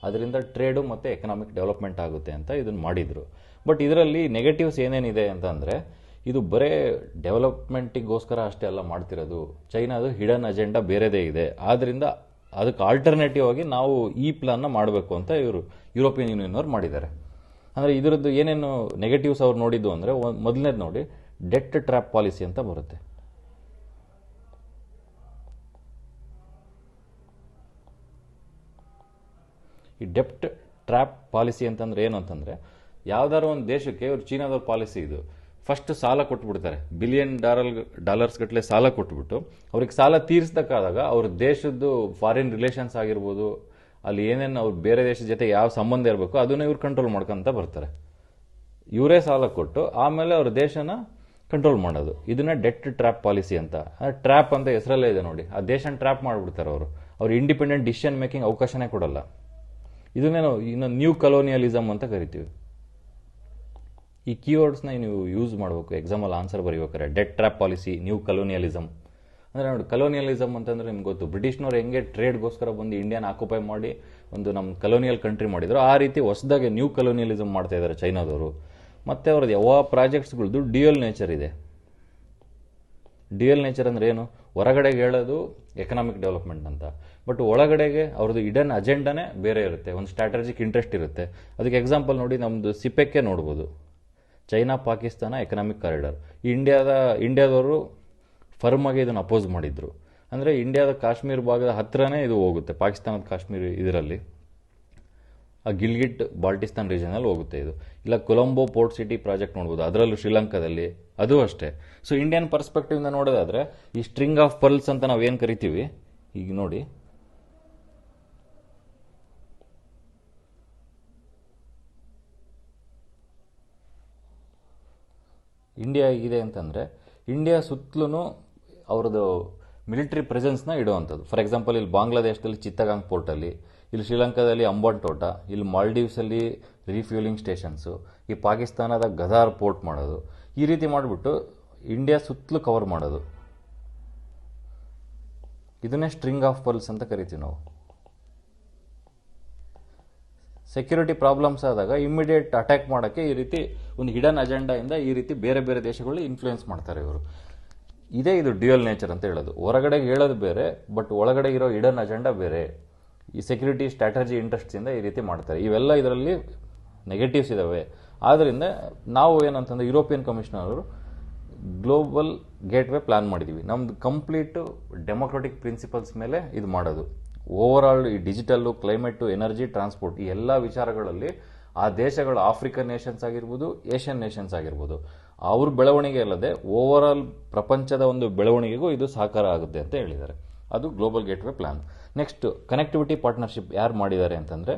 ಅದರಿಂದ ಟ್ರೇಡು ಮತ್ತು ಎಕನಾಮಿಕ್ ಡೆವಲಪ್ಮೆಂಟ್ ಆಗುತ್ತೆ ಅಂತ ಇದನ್ನು ಮಾಡಿದರು. ಬಟ್ ಇದರಲ್ಲಿ ನೆಗೆಟಿವ್ಸ್ ಏನೇನಿದೆ ಅಂತಂದರೆ, ಇದು ಬರೇ ಡೆವಲಪ್ಮೆಂಟಿಗೋಸ್ಕರ ಅಷ್ಟೇ ಎಲ್ಲ ಮಾಡ್ತಿರೋದು. ಚೈನಾದು ಹಿಡನ್ ಅಜೆಂಡಾ ಬೇರೆದೇ ಇದೆ. ಆದ್ದರಿಂದ ಅದಕ್ಕೆ ಆಲ್ಟರ್ನೇಟಿವ್ ಆಗಿ ನಾವು ಈ ಪ್ಲಾನ್ನ ಮಾಡಬೇಕು ಅಂತ ಇವರು ಯುರೋಪಿಯನ್ ಯೂನಿಯನ್ ಅವ್ರು ಮಾಡಿದ್ದಾರೆ. ಅಂದರೆ ಇದರದ್ದು ಏನೇನು ನೆಗೆಟಿವ್ಸ್ ಅವ್ರು ನೋಡಿದ್ದು ಅಂದರೆ, ಮೊದಲನೇದು ನೋಡಿ, ಡೆಟ್ ಟ್ರ್ಯಾಪ್ ಪಾಲಿಸಿ ಅಂತ ಬರುತ್ತೆ. ಈ ಡೆಪ್ಟ್ ಟ್ರ್ಯಾಪ್ ಪಾಲಿಸಿ ಅಂತಂದ್ರೆ ಏನು ಅಂತಂದರೆ, ಯಾವ್ದಾದ್ರು ಒಂದು ದೇಶಕ್ಕೆ ಇವರು ಚೀನಾದವ್ರ ಪಾಲಿಸಿ ಇದು, ಫಸ್ಟ್ ಸಾಲ ಕೊಟ್ಬಿಡ್ತಾರೆ, ಬಿಲಿಯನ್ ಡಾಲರ್ಸ್ ಗಟ್ಟಲೆ ಸಾಲ ಕೊಟ್ಬಿಟ್ಟು ಅವ್ರಿಗೆ ಸಾಲ ತೀರಿಸ್ದಕ್ಕಾದಾಗ ಅವ್ರ ದೇಶದ್ದು ಫಾರಿನ್ ರಿಲೇಷನ್ಸ್ ಆಗಿರ್ಬೋದು, ಅಲ್ಲಿ ಏನೇನು ಅವ್ರು ಬೇರೆ ದೇಶದ ಜೊತೆ ಯಾವ ಸಂಬಂಧ ಇರಬೇಕು ಅದನ್ನ ಇವ್ರು ಕಂಟ್ರೋಲ್ ಮಾಡ್ಕೊಂತ ಬರ್ತಾರೆ. ಇವರೇ ಸಾಲ ಕೊಟ್ಟು ಆಮೇಲೆ ಅವ್ರ ದೇಶನ ಕಂಟ್ರೋಲ್ ಮಾಡೋದು, ಇದನ್ನ ಡೆಟ್ ಟ್ರ್ಯಾಪ್ ಪಾಲಿಸಿ ಅಂತ. ಟ್ರ್ಯಾಪ್ ಅಂತ ಹೆಸರಲ್ಲೇ ಇದೆ ನೋಡಿ, ಆ ದೇಶನ ಟ್ರ್ಯಾಪ್ ಮಾಡಿಬಿಡ್ತಾರೆ ಅವರು. ಅವ್ರು ಇಂಡಿಪೆಂಡೆಂಟ್ ಡಿಸಿಷನ್ ಮೇಕಿಂಗ್ ಅವಕಾಶನೇ ಕೊಡಲ್ಲ. ಇದನ್ನೇ ನಾವು ಇನ್ನು ನ್ಯೂ ಕಲೋನಿಯಲಿಸಮ್ ಅಂತ ಕರಿತೀವಿ. ಈ ಕೀವರ್ಡ್ಸ್ನ ನೀವು ಯೂಸ್ ಮಾಡಬೇಕು ಎಕ್ಸಾಮಲ್ಲಿ ಆನ್ಸರ್ ಬರೀಬೇಕಾರೆ. Debt trap policy, new colonialism ಅಂದರೆ ನೋಡಿ, ಕಲೋನಿಯಲಿಸಮ್ ಅಂತಂದರೆ ನಿಮ್ಗೆ ಗೊತ್ತು, ಬ್ರಿಟಿಷ್ನವ್ರು ಹೆಂಗೆ ಟ್ರೇಡ್ಗೋಸ್ಕರ ಬಂದು ಇಂಡಿಯಾನ ಆಕ್ಯುಪೈ ಮಾಡಿ ಒಂದು ನಮ್ಮ ಕಲೋನಿಯಲ್ ಕಂಟ್ರಿ ಮಾಡಿದ್ರು, ಆ ರೀತಿ ಹೊಸದಾಗಿ ನ್ಯೂ ಕಲೋನಿಯಲಿಸಮ್ ಮಾಡ್ತಾ ಇದ್ದಾರೆ ಚೈನಾದವರು. ಮತ್ತು ಅವ್ರದ್ದು ಯಾವ ಪ್ರಾಜೆಕ್ಟ್ಸ್ಗಳದ್ದು ಡ್ಯೂಯಲ್ ನೇಚರ್ ಇದೆ. ಡ್ಯೂಯಲ್ ನೇಚರ್ ಅಂದರೆ ಏನು, ಹೊರಗಡೆಗೆ ಹೇಳೋದು ಎಕನಾಮಿಕ್ ಡೆವಲಪ್ಮೆಂಟ್ ಅಂತ, ಬಟ್ ಒಳಗಡೆಗೆ ಅವ್ರದ್ದು ಇಡನ್ ಅಜೆಂಡಾನೇ ಬೇರೆ ಇರುತ್ತೆ, ಒಂದು ಸ್ಟ್ರಾಟಜಿಕ್ ಇಂಟ್ರೆಸ್ಟ್ ಇರುತ್ತೆ. ಅದಕ್ಕೆ ಎಕ್ಸಾಂಪಲ್ ನೋಡಿ, ನಮ್ಮದು ಸಿಪೆಕ್ಕೆ ನೋಡ್ಬೋದು, ಚೈನಾ ಪಾಕಿಸ್ತಾನ ಎಕನಾಮಿಕ್ ಕಾರಿಡಾರ್. ಈ ಇಂಡಿಯಾದವರು ಫರ್ಮಾಗಿ ಇದನ್ನು ಅಪೋಸ್ ಮಾಡಿದ್ರು. ಅಂದರೆ ಇಂಡಿಯಾದ ಕಾಶ್ಮೀರ ಭಾಗದ ಹತ್ರನೇ ಇದು ಹೋಗುತ್ತೆ, ಪಾಕಿಸ್ತಾನದ ಕಾಶ್ಮೀರ ಇದರಲ್ಲಿ ಆ ಗಿಲ್ಗಿಟ್ ಬಾಲ್ಟಿಸ್ತಾನ್ ರೀಜನಲ್ಲಿ ಹೋಗುತ್ತೆ ಇದು. ಇಲ್ಲ ಕೊಲಂಬೋ ಪೋರ್ಟ್ ಸಿಟಿ ಪ್ರಾಜೆಕ್ಟ್ ನೋಡ್ಬೋದು, ಅದರಲ್ಲೂ ಶ್ರೀಲಂಕಾದಲ್ಲಿ, ಅದು ಅಷ್ಟೇ. ಸೊ ಇಂಡಿಯನ್ ಪರ್ಸ್ಪೆಕ್ಟಿವ್ನ ನೋಡೋದಾದ್ರೆ, ಈ ಸ್ಟ್ರಿಂಗ್ ಆಫ್ ಪರ್ಲ್ಸ್ ಅಂತ ನಾವೇನು ಕರಿತೀವಿ, ಈಗ ನೋಡಿ ಇಂಡಿಯಾ ಇದೆ ಅಂತಂದರೆ, ಇಂಡಿಯಾ ಸುತ್ತಲೂ ಅವ್ರದ್ದು ಮಿಲಿಟರಿ ಪ್ರೆಸೆನ್ಸ್ನ ಇಡುವಂಥದ್ದು. ಫಾರ್ ಎಕ್ಸಾಂಪಲ್, ಇಲ್ಲಿ ಬಾಂಗ್ಲಾದೇಶದಲ್ಲಿ ಚಿತ್ತಗಾಂಗ್ ಪೋರ್ಟಲ್ಲಿ, ಇಲ್ಲಿ ಶ್ರೀಲಂಕಾದಲ್ಲಿ ಅಂಬನ್ ತೋಟ, ಇಲ್ಲಿ ಮಾಲ್ಡೀವ್ಸಲ್ಲಿ ರೀಫ್ಯೂಲಿಂಗ್ ಸ್ಟೇಷನ್ಸು, ಈ ಪಾಕಿಸ್ತಾನದ ಗದಾರ್ ಪೋರ್ಟ್ ಮಾಡೋದು, ಈ ರೀತಿ ಮಾಡಿಬಿಟ್ಟು ಇಂಡಿಯಾ ಸುತ್ತಲೂ ಕವರ್ ಮಾಡೋದು. ಇದನ್ನೇ ಸ್ಟ್ರಿಂಗ್ ಆಫ್ ಪರ್ಲ್ಸ್ ಅಂತ ಕರಿತೀವಿ ನಾವು. ಸೆಕ್ಯೂರಿಟಿ ಪ್ರಾಬ್ಲಮ್ಸ್ ಆದಾಗ ಇಮಿಡಿಯೇಟ್ ಅಟ್ಯಾಕ್ ಮಾಡೋಕ್ಕೆ ಈ ರೀತಿ ಒಂದು ಹಿಡನ್ ಅಜೆಂಡಾಯಿಂದ ಈ ರೀತಿ ಬೇರೆ ಬೇರೆ ದೇಶಗಳು ಇನ್ಫ್ಲೂಯೆನ್ಸ್ ಮಾಡ್ತಾರೆ ಇವರು. ಇದೇ ಇದು ಡ್ಯೂಯಲ್ ನೇಚರ್ ಅಂತ ಹೇಳೋದು. ಹೊರಗಡೆಗೆ ಹೇಳೋದು ಬೇರೆ, ಬಟ್ ಒಳಗಡೆ ಇರೋ ಹಿಡನ್ ಅಜೆಂಡಾ ಬೇರೆ. ಈ ಸೆಕ್ಯೂರಿಟಿ ಸ್ಟ್ರಾಟಜಿ ಇಂಟ್ರೆಸ್ಟ್ಸಿಂದ ಈ ರೀತಿ ಮಾಡ್ತಾರೆ. ಇವೆಲ್ಲ ಇದರಲ್ಲಿ ನೆಗೆಟಿವ್ಸ್ ಇದ್ದಾವೆ. ಆದ್ದರಿಂದ ನಾವು ಏನಂತಂದ್ರೆ, ಯುರೋಪಿಯನ್ ಕಮಿಷನ್ ಅವರು ಗ್ಲೋಬಲ್ ಗೇಟ್ವೇ ಪ್ಲಾನ್ ಮಾಡಿದ್ದೀವಿ. ನಮ್ದು ಕಂಪ್ಲೀಟು ಡೆಮೊಕ್ರೆಟಿಕ್ ಪ್ರಿನ್ಸಿಪಲ್ಸ್ ಮೇಲೆ ಇದು ಮಾಡೋದು. ಓವರ್ ಆಲ್ ಈ ಡಿಜಿಟಲ್ಲು, ಕ್ಲೈಮೇಟು, ಎನರ್ಜಿ, ಟ್ರಾನ್ಸ್ಪೋರ್ಟ್, ಈ ಎಲ್ಲ ವಿಚಾರಗಳಲ್ಲಿ ಆ ದೇಶಗಳು, ಆಫ್ರಿಕನ್ ನೇಷನ್ಸ್ ಆಗಿರ್ಬೋದು, ಏಷ್ಯನ್ ನೇಷನ್ಸ್ ಆಗಿರ್ಬೋದು, ಅವ್ರ ಬೆಳವಣಿಗೆ ಅಲ್ಲದೆ ಓವರ್ ಆಲ್ ಪ್ರಪಂಚದ ಒಂದು ಬೆಳವಣಿಗೆಗೂ ಇದು ಸಹಕಾರ ಆಗುತ್ತೆ ಅಂತ ಹೇಳಿದ್ದಾರೆ. ಅದು global gateway plan. Next, connectivity partnership ಯಾರು ಮಾಡಿದ್ದಾರೆ ಅಂತಂದರೆ,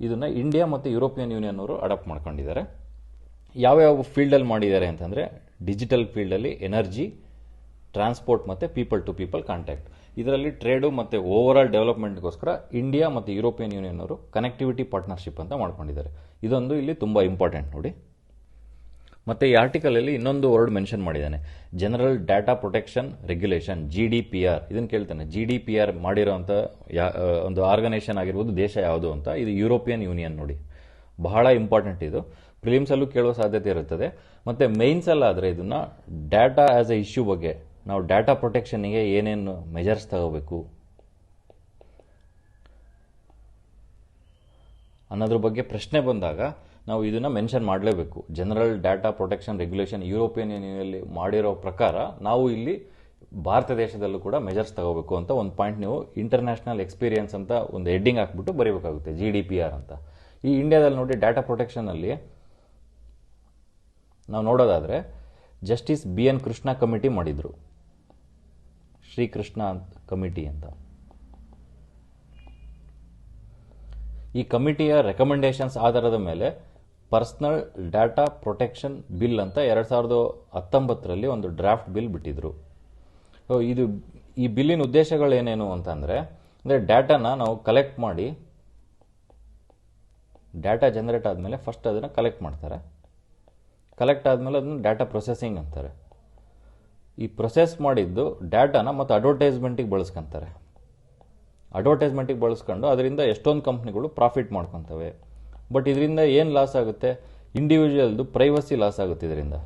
ಇದನ್ನು ಇಂಡಿಯಾ ಮತ್ತು ಯುರೋಪಿಯನ್ ಯೂನಿಯನ್ ಅವರು ಅಡಾಪ್ಟ್ ಮಾಡ್ಕೊಂಡಿದ್ದಾರೆ. ಯಾವ್ಯಾವ ಫೀಲ್ಡಲ್ಲಿ ಮಾಡಿದ್ದಾರೆ ಅಂತಂದರೆ, ಡಿಜಿಟಲ್ ಫೀಲ್ಡಲ್ಲಿ ಎನರ್ಜಿ, ಟ್ರಾನ್ಸ್ಪೋರ್ಟ್ ಮತ್ತು ಪೀಪಲ್ ಟು ಪೀಪಲ್ ಕಾಂಟ್ಯಾಕ್ಟ್. ಇದರಲ್ಲಿ ಟ್ರೇಡು ಮತ್ತು ಓವರ್ ಆಲ್ ಡೆವಲಪ್ಮೆಂಟ್ಗೋಸ್ಕರ ಇಂಡಿಯಾ ಮತ್ತು ಯುರೋಪಿಯನ್ ಯೂನಿಯನ್ ಅವರು ಕನೆಕ್ಟಿವಿಟಿ ಪಾರ್ಟ್ನರ್ಶಿಪ್ ಅಂತ ಮಾಡ್ಕೊಂಡಿದ್ದಾರೆ. ಇದೊಂದು ಇಲ್ಲಿ ತುಂಬ ಇಂಪಾರ್ಟೆಂಟ್ ನೋಡಿ. ಮತ್ತು ಈ ಆರ್ಟಿಕಲಲ್ಲಿ ಇನ್ನೊಂದು ವರ್ಡ್ ಮೆನ್ಷನ್ ಮಾಡಿದ್ದಾನೆ, general data protection regulation, GDPR. ಇದನ್ನು ಕೇಳ್ತಾನೆ, GDPR ಮಾಡಿರೋಂಥ ಒಂದು ಆರ್ಗನೈಸೇಷನ್ ಆಗಿರ್ಬೋದು, ದೇಶ ಯಾವುದು ಅಂತ. ಇದು ಯುರೋಪಿಯನ್ ಯೂನಿಯನ್. ನೋಡಿ, ಬಹಳ ಇಂಪಾರ್ಟೆಂಟ್ ಇದು. ಪ್ರಿಲಿಮ್ಸಲ್ಲೂ ಕೇಳುವ ಸಾಧ್ಯತೆ ಇರುತ್ತದೆ. ಮತ್ತು ಮೇನ್ಸಲ್ಲಾದರೆ ಇದನ್ನು ಡಾಟಾ ಆ್ಯಸ್ ಎ ಇಶ್ಯೂ ಬಗ್ಗೆ, ನಾವು ಡಾಟಾ ಪ್ರೊಟೆಕ್ಷನ್ನಿಗೆ ಏನೇನು ಮೆಜರ್ಸ್ ತಗೋಬೇಕು ಅನ್ನೋದ್ರ ಬಗ್ಗೆ ಪ್ರಶ್ನೆ ಬಂದಾಗ ನಾವು ಇದನ್ನು ಮೆನ್ಷನ್ ಮಾಡಲೇಬೇಕು. General data protection regulation European ಯೂನಿಯನ್ನಲ್ಲಿ ಮಾಡಿರೋ ಪ್ರಕಾರ ನಾವು ಇಲ್ಲಿ ಭಾರತ ದೇಶದಲ್ಲೂ ಕೂಡ ಮೆಜರ್ಸ್ ತಗೋಬೇಕು ಅಂತ ಒಂದು ಪಾಯಿಂಟ್ ನೀವು ಇಂಟರ್ನ್ಯಾಷನಲ್ ಎಕ್ಸ್ಪೀರಿಯನ್ಸ್ ಅಂತ ಒಂದು ಹೆಡ್ಡಿಂಗ್ ಹಾಕ್ಬಿಟ್ಟು ಬರೀಬೇಕಾಗುತ್ತೆ, GDPR ಅಂತ. ಈ ಇಂಡಿಯಾದಲ್ಲಿ ನೋಡಿ, ಡಾಟಾ ಪ್ರೊಟೆಕ್ಷನಲ್ಲಿ ನಾವು ನೋಡೋದಾದರೆ ಜಸ್ಟಿಸ್ BN ಕೃಷ್ಣ ಕಮಿಟಿ ಮಾಡಿದರು, ಶ್ರೀಕೃಷ್ಣ ಕಮಿಟಿ ಅಂತ. ಈ ಕಮಿಟಿಯ ರೆಕಮೆಂಡೇಶನ್ಸ್ ಆಧಾರದ ಮೇಲೆ ಪರ್ಸನಲ್ ಡಾಟಾ ಪ್ರೊಟೆಕ್ಷನ್ ಬಿಲ್ ಅಂತ 2019ರಲ್ಲಿ ಒಂದು ಡ್ರಾಫ್ಟ್ ಬಿಲ್ ಬಿಟ್ಟಿದ್ರು. ಈ ಬಿಲ್ಲಿನ ಉದ್ದೇಶಗಳೇನೇನು ಅಂತಂದರೆ, ಡಾಟಾನ ನಾವು ಕಲೆಕ್ಟ್ ಮಾಡಿ, ಡಾಟಾ ಜನರೇಟ್ ಆದಮೇಲೆ ಫಸ್ಟ್ ಅದನ್ನು ಕಲೆಕ್ಟ್ ಮಾಡ್ತಾರೆ. ಕಲೆಕ್ಟ್ ಆದಮೇಲೆ ಅದನ್ನು ಡಾಟಾ ಪ್ರೊಸೆಸಿಂಗ್ ಅಂತಾರೆ. ಈ ಪ್ರೊಸೆಸ್ ಮಾಡಿದ್ದು ಡಾಟಾನ ಮತ್ತು ಅಡ್ವರ್ಟೈಸ್ಮೆಂಟಿಗೆ ಬಳಸ್ಕೊಂತಾರೆ. ಅಡ್ವರ್ಟೈಸ್ಮೆಂಟಿಗೆ ಬಳಸ್ಕೊಂಡು ಅದರಿಂದ ಎಷ್ಟೊಂದು ಕಂಪ್ನಿಗಳು ಪ್ರಾಫಿಟ್ ಮಾಡ್ಕೊತವೆ. ಬಟ್ ಇದರಿಂದ ಏನು ಲಾಸ್ ಆಗುತ್ತೆ? ಇಂಡಿವಿಜುವಲ್ದು ಪ್ರೈವಸಿ ಲಾಸ್ ಆಗುತ್ತೆ. ಇದರಿಂದ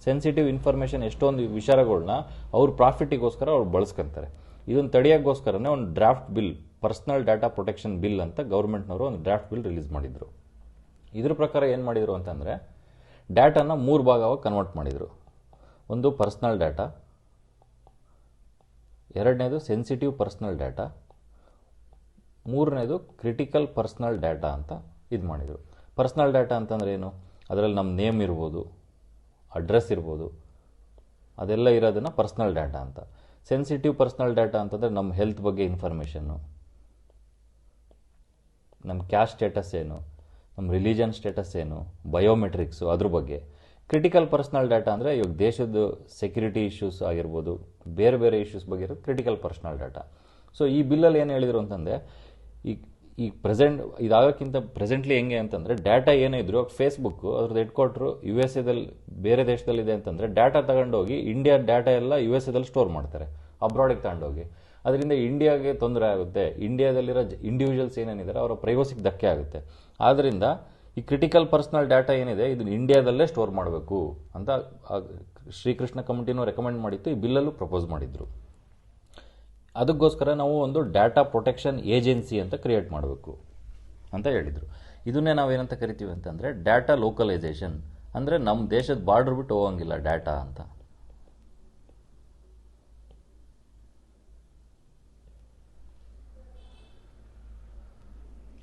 ಸೆನ್ಸಿಟಿವ್ ಇನ್ಫಾರ್ಮೇಷನ್, ಎಷ್ಟೊಂದು ವಿಚಾರಗಳನ್ನ ಅವ್ರ ಪ್ರಾಫಿಟಿಗೋಸ್ಕರ ಅವ್ರು ಬಳಸ್ಕೊಂತಾರೆ. ಇದನ್ನು ತಡೆಯೋಕ್ಕೋಸ್ಕರನೇ ಒಂದು draft bill, personal data protection bill ಅಂತ ಗೌರ್ಮೆಂಟ್ನವರು ಒಂದು ಡ್ರಾಫ್ಟ್ ಬಿಲ್ ರಿಲೀಸ್ ಮಾಡಿದರು. ಇದ್ರ ಪ್ರಕಾರ ಏನು ಮಾಡಿದರು ಅಂತಂದರೆ, ಡಾಟಾನ 3 ಭಾಗವಾಗಿ ಕನ್ವರ್ಟ್ ಮಾಡಿದರು. ಒಂದು ಪರ್ಸನಲ್ ಡಾಟಾ, ಎರಡನೇದು ಸೆನ್ಸಿಟಿವ್ ಪರ್ಸನಲ್ ಡಾಟಾ, ಮೂರನೇದು ಕ್ರಿಟಿಕಲ್ ಪರ್ಸನಲ್ ಡಾಟಾ ಅಂತ ಇದು ಮಾಡಿದರು. ಪರ್ಸನಲ್ ಡಾಟಾ ಅಂತಂದರೆ ಏನು? ಅದರಲ್ಲಿ ನಮ್ಮ ನೇಮ್ ಇರ್ಬೋದು, ಅಡ್ರೆಸ್ ಇರ್ಬೋದು, ಅದೆಲ್ಲ ಇರೋದನ್ನು ಪರ್ಸನಲ್ ಡಾಟಾ ಅಂತ. ಸೆನ್ಸಿಟಿವ್ ಪರ್ಸನಲ್ ಡಾಟಾ ಅಂತಂದರೆ ನಮ್ಮ ಹೆಲ್ತ್ ಬಗ್ಗೆ ಇನ್ಫಾರ್ಮೇಷನ್ನು, ನಮ್ಮ ಕ್ಯಾಸ್ಟ್ ಸ್ಟೇಟಸ್ ಏನು, ನಮ್ಮ ರಿಲಿಜನ್ ಸ್ಟೇಟಸ್ ಏನು, ಬಯೋಮೆಟ್ರಿಕ್ಸು, ಅದ್ರ ಬಗ್ಗೆ. ಕ್ರಿಟಿಕಲ್ ಪರ್ಸನಲ್ ಡಾಟಾ ಅಂದರೆ ಇವಾಗ ದೇಶದ ಸೆಕ್ಯೂರಿಟಿ ಇಶ್ಯೂಸ್ ಆಗಿರ್ಬೋದು, ಬೇರೆ ಬೇರೆ ಇಶ್ಯೂಸ್ ಬಗ್ಗೆ ಇರೋದು ಕ್ರಿಟಿಕಲ್ ಪರ್ಸನಲ್ ಡಾಟಾ. ಸೊ ಈ ಬಿಲ್ಲಲ್ಲಿ ಏನು ಹೇಳಿದರು ಅಂತಂದರೆ, ಈ ಇದಾಗೋಕ್ಕಿಂತ ಪ್ರೆಸೆಂಟ್ಲಿ ಹೆಂಗೆ ಅಂತಂದರೆ, ಡಾಟಾ ಏನೇ ಇದ್ರು, ಫೇಸ್ಬುಕ್ಕು ಅದ್ರದ್ದು ಹೆಡ್ಕ್ವಾರ್ಟ್ರು USA ಬೇರೆ ದೇಶದಲ್ಲಿದೆ ಅಂತಂದರೆ, ಡಾಟಾ ತಗೊಂಡೋಗಿ ಇಂಡಿಯಾ ಡಾಟಾ ಎಲ್ಲ USA ಸ್ಟೋರ್ ಮಾಡ್ತಾರೆ, ಅಬ್ರಾಡಿಗೆ ತಗೊಂಡೋಗಿ. ಅದರಿಂದ ಇಂಡಿಯಾಗೆ ತೊಂದರೆ ಆಗುತ್ತೆ. ಇಂಡಿಯಾದಲ್ಲಿರೋ ಇಂಡಿವಿಜುವಲ್ಸ್ ಏನೇನಿದ್ದಾರೆ ಅವರ ಪ್ರೈವಸಿಗೆ ಧಕ್ಕೆ ಆಗುತ್ತೆ. ಆದ್ದರಿಂದ ಈ ಕ್ರಿಟಿಕಲ್ ಪರ್ಸನಲ್ ಡಾಟಾ ಏನಿದೆ ಇದನ್ನು ಇಂಡಿಯಾದಲ್ಲೇ ಸ್ಟೋರ್ ಮಾಡಬೇಕು ಅಂತ ಶ್ರೀಕೃಷ್ಣ ಕಮಿಟಿನೂ ರೆಕಮೆಂಡ್ ಮಾಡಿತ್ತು. ಈ ಬಿಲ್ಲಲ್ಲೂ ಪ್ರಪೋಸ್ ಮಾಡಿದ್ರು. ಅದಕ್ಕೋಸ್ಕರ ನಾವು ಒಂದು ಡಾಟಾ ಪ್ರೊಟೆಕ್ಷನ್ ಏಜೆನ್ಸಿ ಅಂತ ಕ್ರಿಯೇಟ್ ಮಾಡಬೇಕು ಅಂತ ಹೇಳಿದರು. ಇದನ್ನೇ ನಾವೇನಂತ ಕರಿತೀವಿ ಅಂತಂದರೆ ಡಾಟಾ ಲೋಕಲೈಸೇಷನ್. ಅಂದರೆ ನಮ್ಮ ದೇಶದ ಬಾರ್ಡರ್ ಬಿಟ್ಟು ಹೋಗಂಗಿಲ್ಲ ಡಾಟಾ ಅಂತ.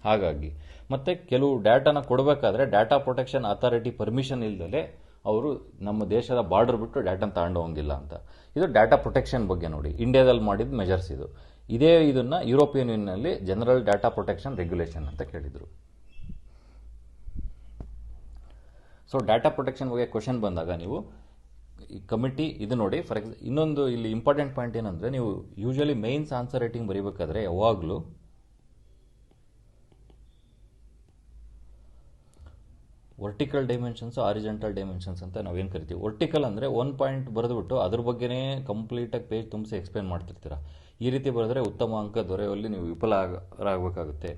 ಹಾಗಾಗಿ ಮತ್ತು ಕೆಲವು ಡಾಟಾನ ಕೊಡಬೇಕಾದ್ರೆ ಡಾಟಾ ಪ್ರೊಟೆಕ್ಷನ್ ಅಥಾರಿಟಿ ಪರ್ಮಿಷನ್ ಇಲ್ಲದೆ ಅವರು ನಮ್ಮ ದೇಶದ ಬಾರ್ಡರ್ ಬಿಟ್ಟು ಡಾಟಾನ ತಗೊಂಡು ಹೋಗಿಲ್ಲ ಅಂತ. ಇದು ಡಾಟಾ ಪ್ರೊಟೆಕ್ಷನ್ ಬಗ್ಗೆ ನೋಡಿ, ಇಂಡಿಯಾದಲ್ಲಿ ಮಾಡಿದ ಮೆಜರ್ಸ್ ಇದು. ಇದನ್ನು ಯುರೋಪಿಯನ್ ಯೂನಿಯನ್ನಲ್ಲಿ ಜನರಲ್ ಡಾಟಾ ಪ್ರೊಟೆಕ್ಷನ್ ರೆಗ್ಯುಲೇಷನ್ ಅಂತ ಕೇಳಿದರು. ಸೊ ಡಾಟಾ ಪ್ರೊಟೆಕ್ಷನ್ ಬಗ್ಗೆ ಕ್ವಶನ್ ಬಂದಾಗ ನೀವು ಈ ಕಮಿಟಿ ಇದು ನೋಡಿ. ಫಾರ್ ಎಕ್ಸಾಂಪಲ್ ಇನ್ನೊಂದು ಇಲ್ಲಿ ಇಂಪಾರ್ಟೆಂಟ್ ಪಾಯಿಂಟ್ ಏನಂದರೆ, ನೀವು ಯೂಶಲಿ ಮೇನ್ಸ್ ಆನ್ಸರ್ ರೈಟಿಂಗ್ ಬರೀಬೇಕಾದ್ರೆ ಯಾವಾಗಲೂ ವರ್ಟಿಕಲ್ ಡೈಮೆನ್ಷನ್ಸು, ಹಾರಿಜೆಂಟಲ್ ಡೈಮೆನ್ಷನ್ಸ್ ಅಂತ ನಾವೇನು ಕರಿತೀವಿ. ವರ್ಟಿಕಲ್ ಅಂದರೆ 1 ಪಾಯಿಂಟ್ ಬರೆದುಬಿಟ್ಟು ಅದ್ರ ಬಗ್ಗೆನೇ ಕಂಪ್ಲೀಟಾಗಿ ಪೇಜ್ ತುಂಬಿಸಿ ಎಕ್ಸ್ಪ್ಲೇನ್ ಮಾಡ್ತಿರ್ತೀರ. ಈ ರೀತಿ ಬರೆದ್ರೆ ಉತ್ತಮ ಅಂಕ ದೊರೆಯುವಲ್ಲಿ ನೀವು ವಿಫಲರಾಗಬೇಕಾಗುತ್ತೆ.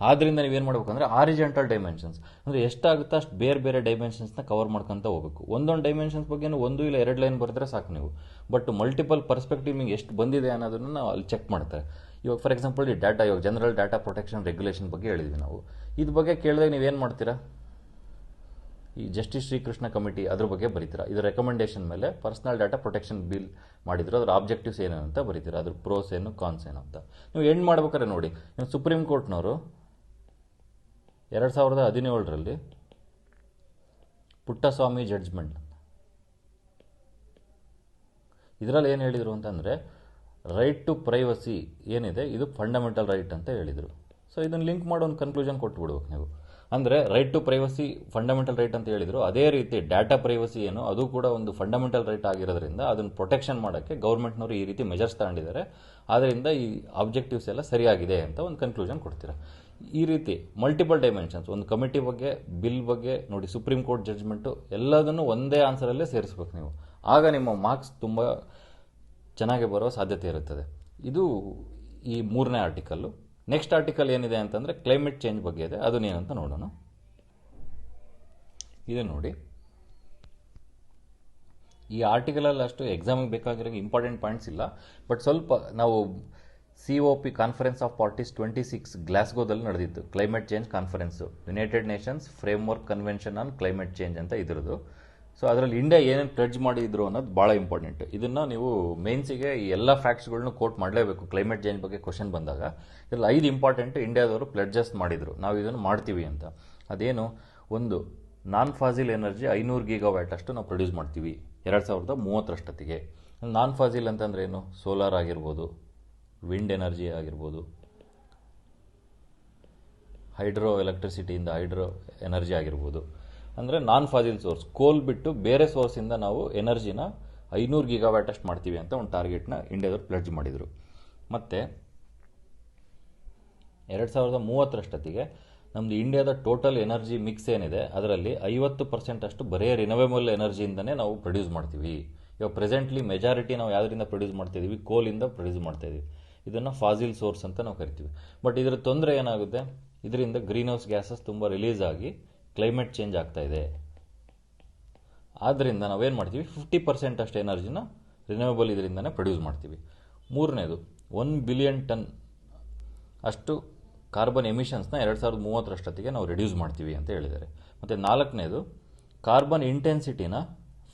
ಆದ್ದರಿಂದ ನೀವೇನು ಮಾಡಬೇಕಂದ್ರೆ ಹಾರಿಜೆಂಟಲ್ ಡೈಮೆನ್ಷನ್ಸ್ ಅಂದರೆ ಎಷ್ಟಾಗುತ್ತೋ ಅಷ್ಟು ಬೇರೆ ಬೇರೆ ಡೈಮೆನ್ಷನ್ಸ್ನ ಕವರ್ ಮಾಡ್ಕೊತ ಹೋಗಬೇಕು. ಒಂದೊಂದು ಡೈಮೆನ್ಷನ್ಸ್ ಬಗ್ಗೆ 1 ಇಲ್ಲ 2 ಲೈನ್ ಬರೆದ್ರೆ ಸಾಕು ನೀವು. ಬಟ್ ಮಲ್ಟಿಪಲ್ ಪರ್ಸ್ಪೆಕ್ಟಿವ್ ನಿಮಗೆ ಎಷ್ಟು ಬಂದಿದೆ ಅನ್ನೋದನ್ನು ನಾವು ಅಲ್ಲಿ ಚೆಕ್ ಮಾಡ್ತಾರೆ. ಇವಾಗ ಫಾರ್ ಎಕ್ಸಾಂಪಲ್ ಈ ಡಾಟಾ, ಇವಾಗ ಜನರಲ್ ಡಾಟಾ ಪ್ರೊಟೆಕ್ಷನ್ ರೆಗ್ಯುಲೇಷನ್ ಬಗ್ಗೆ ಹೇಳಿದ್ವಿ ನಾವು. ಇದ್ರ ಬಗ್ಗೆ ಕೇಳಿದಾಗ ನೀವೇನು ಮಾಡ್ತೀರಾ? ಈ ಜಸ್ಟಿಸ್ ಶ್ರೀಕೃಷ್ಣ ಕಮಿಟಿ ಅದ್ರ ಬಗ್ಗೆ ಬರೀತೀರಾ. ಇದರ ರೆಕಮೆಂಡೇಶನ್ ಮೇಲೆ ಪರ್ಸನಲ್ ಡಾಟಾ ಪ್ರೊಟೆಕ್ಷನ್ ಬಿಲ್ ಮಾಡಿದ್ರು, ಅದರ ಆಬ್ಜೆಕ್ಟಿವ್ಸ್ ಏನು ಅಂತ ಬರೀತೀರಾ, ಅದ್ರ ಪ್ರೋಸ್ ಏನು ಕಾನ್ಸ್ ಏನು ಅಂತ. ನೀವು ಎಂಡ್ ಮಾಡ್ಬೇಕಾದ್ರೆ ನೋಡಿ, ನೀವು ಸುಪ್ರೀಂ ಕೋರ್ಟ್ನವರು 2017ರಲ್ಲಿ ಪುಟ್ಟಸ್ವಾಮಿ ಜಡ್ಜ್ಮೆಂಟ್ ಇದರಲ್ಲಿ ಏನು ಹೇಳಿದರು ಅಂತಂದರೆ, ರೈಟ್ ಟು ಪ್ರೈವಸಿ ಏನಿದೆ ಇದು ಫಂಡಮೆಂಟಲ್ ರೈಟ್ ಅಂತ ಹೇಳಿದರು. ಸೊ ಇದನ್ನು ಲಿಂಕ್ ಮಾಡಿ ಒಂದು ಕನ್ಕ್ಲೂಷನ್ ಕೊಟ್ಬಿಡ್ಬೇಕು ನೀವು. ಅಂದರೆ right to privacy fundamental right ಅಂತ ಹೇಳಿದ್ರು, ಅದೇ ರೀತಿ ಡಾಟಾ ಪ್ರೈವಸಿ ಏನು ಅದು ಕೂಡ ಒಂದು ಫಂಡಮೆಂಟಲ್ ರೈಟ್ ಆಗಿರೋದ್ರಿಂದ ಅದನ್ನು ಪ್ರೊಟೆಕ್ಷನ್ ಮಾಡೋಕ್ಕೆ ಗೌರ್ಮೆಂಟ್ನವರು ಈ ರೀತಿ ಮೆಜರ್ಸ್ ತಗೊಂಡಿದ್ದಾರೆ. ಆದ್ದರಿಂದ ಈ ಆಬ್ಜೆಕ್ಟಿವ್ಸ್ ಎಲ್ಲ ಸರಿಯಾಗಿದೆ ಅಂತ ಒಂದು ಕನ್ಕ್ಲೂಷನ್ ಕೊಡ್ತೀರಾ. ಈ ರೀತಿ ಮಲ್ಟಿಪಲ್ ಡೈಮೆನ್ಷನ್ಸ್, ಒಂದು ಕಮಿಟಿ ಬಗ್ಗೆ, ಬಿಲ್ ಬಗ್ಗೆ ನೋಡಿ, ಸುಪ್ರೀಂ ಕೋರ್ಟ್ ಜಡ್ಜ್ಮೆಂಟು, ಎಲ್ಲದನ್ನು ಒಂದೇ ಆನ್ಸರಲ್ಲೇ ಸೇರಿಸ್ಬೇಕು ನೀವು. ಆಗ ನಿಮ್ಮ ಮಾರ್ಕ್ಸ್ ತುಂಬ ಚೆನ್ನಾಗಿ ಬರೋ ಸಾಧ್ಯತೆ ಇರುತ್ತದೆ. ಇದು ಈ 3ನೇ ಆರ್ಟಿಕಲ್ಲು. ನೆಕ್ಸ್ಟ್ ಆರ್ಟಿಕಲ್ ಏನಿದೆ ಅಂತಂದರೆ ಕ್ಲೈಮೇಟ್ ಚೇಂಜ್ ಬಗ್ಗೆ ಇದೆ. ಅದನ್ನೇನಂತ ನೋಡೋಣ. ಇದೆ ನೋಡಿ, ಈ ಆರ್ಟಿಕಲಲ್ಲಿ ಅಷ್ಟು ಎಕ್ಸಾಮಿಗೆ ಬೇಕಾಗಿರೋ ಇಂಪಾರ್ಟೆಂಟ್ ಪಾಯಿಂಟ್ಸ್ ಇಲ್ಲ, ಬಟ್ ಸ್ವಲ್ಪ ನಾವು COP ಕಾನ್ಫರೆನ್ಸ್ ಆಫ್ ಪಾರ್ಟೀಸ್ 26 ಗ್ಲಾಸ್ಗೋದಲ್ಲಿ ನಡೆದಿತ್ತು, climate change conference, United Nations framework convention on climate change ಅಂತ ಇದ್ರದ್ದು. ಸೊ ಅದರಲ್ಲಿ ಇಂಡಿಯಾ ಏನೇನು ಪ್ಲೆಡ್ಜ್ ಮಾಡಿದ್ರು ಅನ್ನೋದು ಭಾಳ ಇಂಪಾರ್ಟೆಂಟ್. ಇದನ್ನು ನೀವು ಮೇನ್ಸಿಗೆ ಈ ಎಲ್ಲ ಫ್ಯಾಕ್ಟ್ಸ್ಗಳನ್ನೂ ಕೋಟ್ ಮಾಡಲೇಬೇಕು ಕ್ಲೈಮೇಟ್ ಚೇಂಜ್ ಬಗ್ಗೆ ಕ್ವಶನ್ ಬಂದಾಗ. ಇದರಲ್ಲಿ 5 ಇಂಪಾರ್ಟೆಂಟ್ ಇಂಡಿಯಾದವರು ಪ್ಲೆಡ್ಜಸ್ ಮಾಡಿದರು, ನಾವು ಇದನ್ನು ಮಾಡ್ತೀವಿ ಅಂತ. ಅದೇನು? ಒಂದು, ನಾನ್ ಫಾಸಿಲ್ ಎನರ್ಜಿ 500 ಗೀಗಾವ್ಯಾಟ್ ಅಷ್ಟು ನಾವು ಪ್ರೊಡ್ಯೂಸ್ ಮಾಡ್ತೀವಿ 2030 ನಾನ್ ಫಾಸಿಲ್ ಅಂತಂದ್ರೆ ಏನು? ಸೋಲಾರ್ ಆಗಿರ್ಬೋದು, ವಿಂಡ್ ಎನರ್ಜಿ ಆಗಿರ್ಬೋದು, ಹೈಡ್ರೋ ಎಲೆಕ್ಟ್ರಿಸಿಟಿಯಿಂದ ಹೈಡ್ರೋ ಎನರ್ಜಿ ಆಗಿರ್ಬೋದು. ಅಂದರೆ ನಾನ್ ಫಾಸಿಲ್ ಸೋರ್ಸ್, ಕೋಲ್ ಬಿಟ್ಟು ಬೇರೆ ಸೋರ್ಸಿಂದ ನಾವು ಎನರ್ಜಿನ 500 ಗೀಗಾವ್ಯಾಟ್ ಅಷ್ಟು ಮಾಡ್ತೀವಿ ಅಂತ ಒಂದು ಟಾರ್ಗೆಟ್ನ ಇಂಡಿಯಾದವ್ರು ಪ್ಲೆಡ್ಜ್ ಮಾಡಿದರು. ಮತ್ತು 2030 ನಮ್ಮದು ಇಂಡಿಯಾದ ಟೋಟಲ್ ಎನರ್ಜಿ ಮಿಕ್ಸ್ ಏನಿದೆ ಅದರಲ್ಲಿ 50% ಅಷ್ಟು ಬರೀ ರಿನವೇಬಲ್ ಎನರ್ಜಿಯಿಂದನೇ ನಾವು ಪ್ರೊಡ್ಯೂಸ್ ಮಾಡ್ತೀವಿ. ಇವಾಗ ಪ್ರೆಸೆಂಟ್ಲಿ ಮೆಜಾರಿಟಿ ನಾವು ಯಾವುದರಿಂದ ಪ್ರೊಡ್ಯೂಸ್ ಮಾಡ್ತಾಯಿದ್ದೀವಿ? ಕೋಲಿಂದ ಪ್ರೊಡ್ಯೂಸ್ ಮಾಡ್ತಾಯಿದ್ದೀವಿ. ಇದನ್ನು ಫಾಸಿಲ್ ಸೋರ್ಸ್ ಅಂತ ನಾವು ಕರಿತೀವಿ. ಬಟ್ ಇದರ ತೊಂದರೆ ಏನಾಗುತ್ತೆ? ಇದರಿಂದ ಗ್ರೀನ್ ಹೌಸ್ ಗ್ಯಾಸಸ್ ತುಂಬ ರಿಲೀಸ್ ಆಗಿ ಕ್ಲೈಮೇಟ್ ಚೇಂಜ್ ಆಗ್ತಾ ಇದೆ. ಆದ್ದರಿಂದ ನಾವೇನು ಮಾಡ್ತೀವಿ? 50% ಅಷ್ಟು ಎನರ್ಜಿನ ರಿನವೇಬಲ್ ಇದರಿಂದನೇ ಪ್ರೊಡ್ಯೂಸ್ ಮಾಡ್ತೀವಿ. 3ನೇದು, 1 ಬಿಲಿಯನ್ ಟನ್ ಅಷ್ಟು ಕಾರ್ಬನ್ ಎಮಿಷನ್ಸ್ನ 2030 ನಾವು ರಿಡ್ಯೂಸ್ ಮಾಡ್ತೀವಿ ಅಂತ ಹೇಳಿದ್ದಾರೆ. ಮತ್ತು 4ನೇದು, ಕಾರ್ಬನ್ ಇಂಟೆನ್ಸಿಟಿನ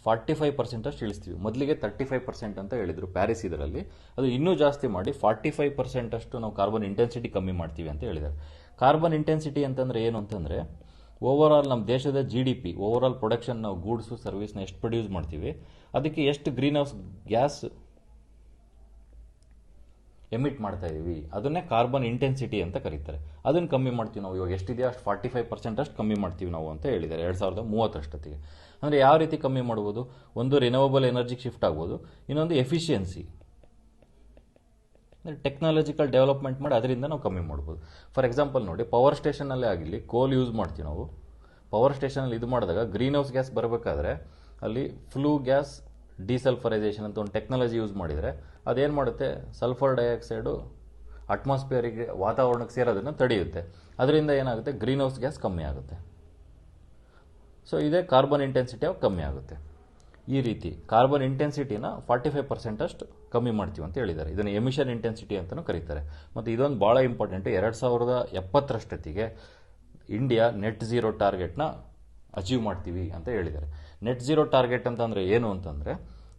45% ಅಷ್ಟು ಇಳಿಸ್ತೀವಿ. ಮೊದಲಿಗೆ 35% ಅಂತ ಹೇಳಿದರು ಪ್ಯಾರಿಸ್ ಇದರಲ್ಲಿ, ಅದು ಇನ್ನೂ ಜಾಸ್ತಿ ಮಾಡಿ 45% ಅಷ್ಟು ನಾವು ಕಾರ್ಬನ್ ಇಂಟೆನ್ಸಿಟಿ ಕಮ್ಮಿ ಮಾಡ್ತೀವಿ ಅಂತ ಹೇಳಿದ್ದಾರೆ. ಕಾರ್ಬನ್ ಇಂಟೆನ್ಸಿಟಿ ಅಂತಂದರೆ ಏನು ಅಂತಂದರೆ, ಓವರಾಲ್ ನಮ್ಮ ದೇಶದ GDP, ಓವರಾಲ್ ಪ್ರೊಡಕ್ಷನ್, ನಾವು ಗೂಡ್ಸು ಸರ್ವಿಸ್ನ ಎಷ್ಟು ಪ್ರೊಡ್ಯೂಸ್ ಮಾಡ್ತೀವಿ ಅದಕ್ಕೆ ಎಷ್ಟು ಗ್ರೀನ್ ಹೌಸ್ ಗ್ಯಾಸ್ ಎಮಿಟ್ ಮಾಡ್ತಾ ಇದ್ದೀವಿ, ಅದನ್ನೇ ಕಾರ್ಬನ್ ಇಂಟೆನ್ಸಿಟಿ ಅಂತ ಕರೀತಾರೆ. ಅದನ್ನು ಕಮ್ಮಿ ಮಾಡ್ತೀವಿ ನಾವು. ಇವಾಗ ಎಷ್ಟಿದೆಯೋ ಅಷ್ಟು 45% ಅಷ್ಟು ಕಮ್ಮಿ ಮಾಡ್ತೀವಿ ನಾವು ಅಂತ ಹೇಳಿದ್ದಾರೆ 2030. ಅಂದರೆ ಯಾವ ರೀತಿ ಕಮ್ಮಿ ಮಾಡ್ಬೋದು? ಒಂದು, ರಿನವೇಬಲ್ ಎನರ್ಜಿಗೆ ಶಿಫ್ಟ್ ಆಗ್ಬೋದು. ಇನ್ನೊಂದು, ಎಫಿಷಿಯನ್ಸಿ, ಟೆಕ್ನಾಲಜಿಕಲ್ ಡೆವಲಪ್ಮೆಂಟ್ ಮಾಡಿ ಅದರಿಂದ ನಾವು ಕಮ್ಮಿ ಮಾಡ್ಬೋದು. ಫಾರ್ ಎಕ್ಸಾಂಪಲ್ ನೋಡಿ, ಪವರ್ ಸ್ಟೇಷನಲ್ಲೇ ಆಗಿರಲಿ, ಕೋಲ್ ಯೂಸ್ ಮಾಡ್ತೀವಿ ನಾವು. ಪವರ್ ಸ್ಟೇಷನಲ್ಲಿ ಇದು ಮಾಡಿದಾಗ ಗ್ರೀನ್ ಹೌಸ್ ಗ್ಯಾಸ್ ಬರಬೇಕಾದ್ರೆ ಅಲ್ಲಿ ಫ್ಲೂ ಗ್ಯಾಸ್ ಡಿಸಲ್ಫರೈಸೇಷನ್ ಅಂತ ಒಂದು ಟೆಕ್ನಾಲಜಿ ಯೂಸ್ ಮಾಡಿದರೆ ಅದೇನು ಮಾಡುತ್ತೆ? ಸಲ್ಫರ್ ಡೈಆಕ್ಸೈಡು ಅಟ್ಮಾಸ್ಫಿಯರಿಗೆ, ವಾತಾವರಣಕ್ಕೆ ಸೇರೋದನ್ನು ತಡೆಯುತ್ತೆ. ಅದರಿಂದ ಏನಾಗುತ್ತೆ? ಗ್ರೀನ್ ಹೌಸ್ ಗ್ಯಾಸ್ ಕಮ್ಮಿ ಆಗುತ್ತೆ. ಸೊ ಇದೇ ಕಾರ್ಬನ್ ಇಂಟೆನ್ಸಿಟಿ ಅವು ಕಮ್ಮಿ ಆಗುತ್ತೆ. ಈ ರೀತಿ ಕಾರ್ಬನ್ ಇಂಟೆನ್ಸಿಟಿನ 45% ಅಷ್ಟು ಕಮ್ಮಿ ಮಾಡ್ತೀವಿ ಅಂತ ಹೇಳಿದ್ದಾರೆ. ಇದನ್ನು ಎಮಿಷನ್ ಇಂಟೆನ್ಸಿಟಿ ಅಂತಲೂ ಕರೀತಾರೆ. ಮತ್ತು ಇದೊಂದು ಭಾಳ ಇಂಪಾರ್ಟೆಂಟು, 2070 ಇಂಡಿಯಾ ನೆಟ್ ಝೀರೋ ಟಾರ್ಗೆಟ್ನ ಅಚೀವ್ ಮಾಡ್ತೀವಿ ಅಂತ ಹೇಳಿದ್ದಾರೆ. ನೆಟ್ ಝೀರೋ ಟಾರ್ಗೆಟ್ ಅಂತಂದರೆ ಏನು ಅಂತಂದರೆ,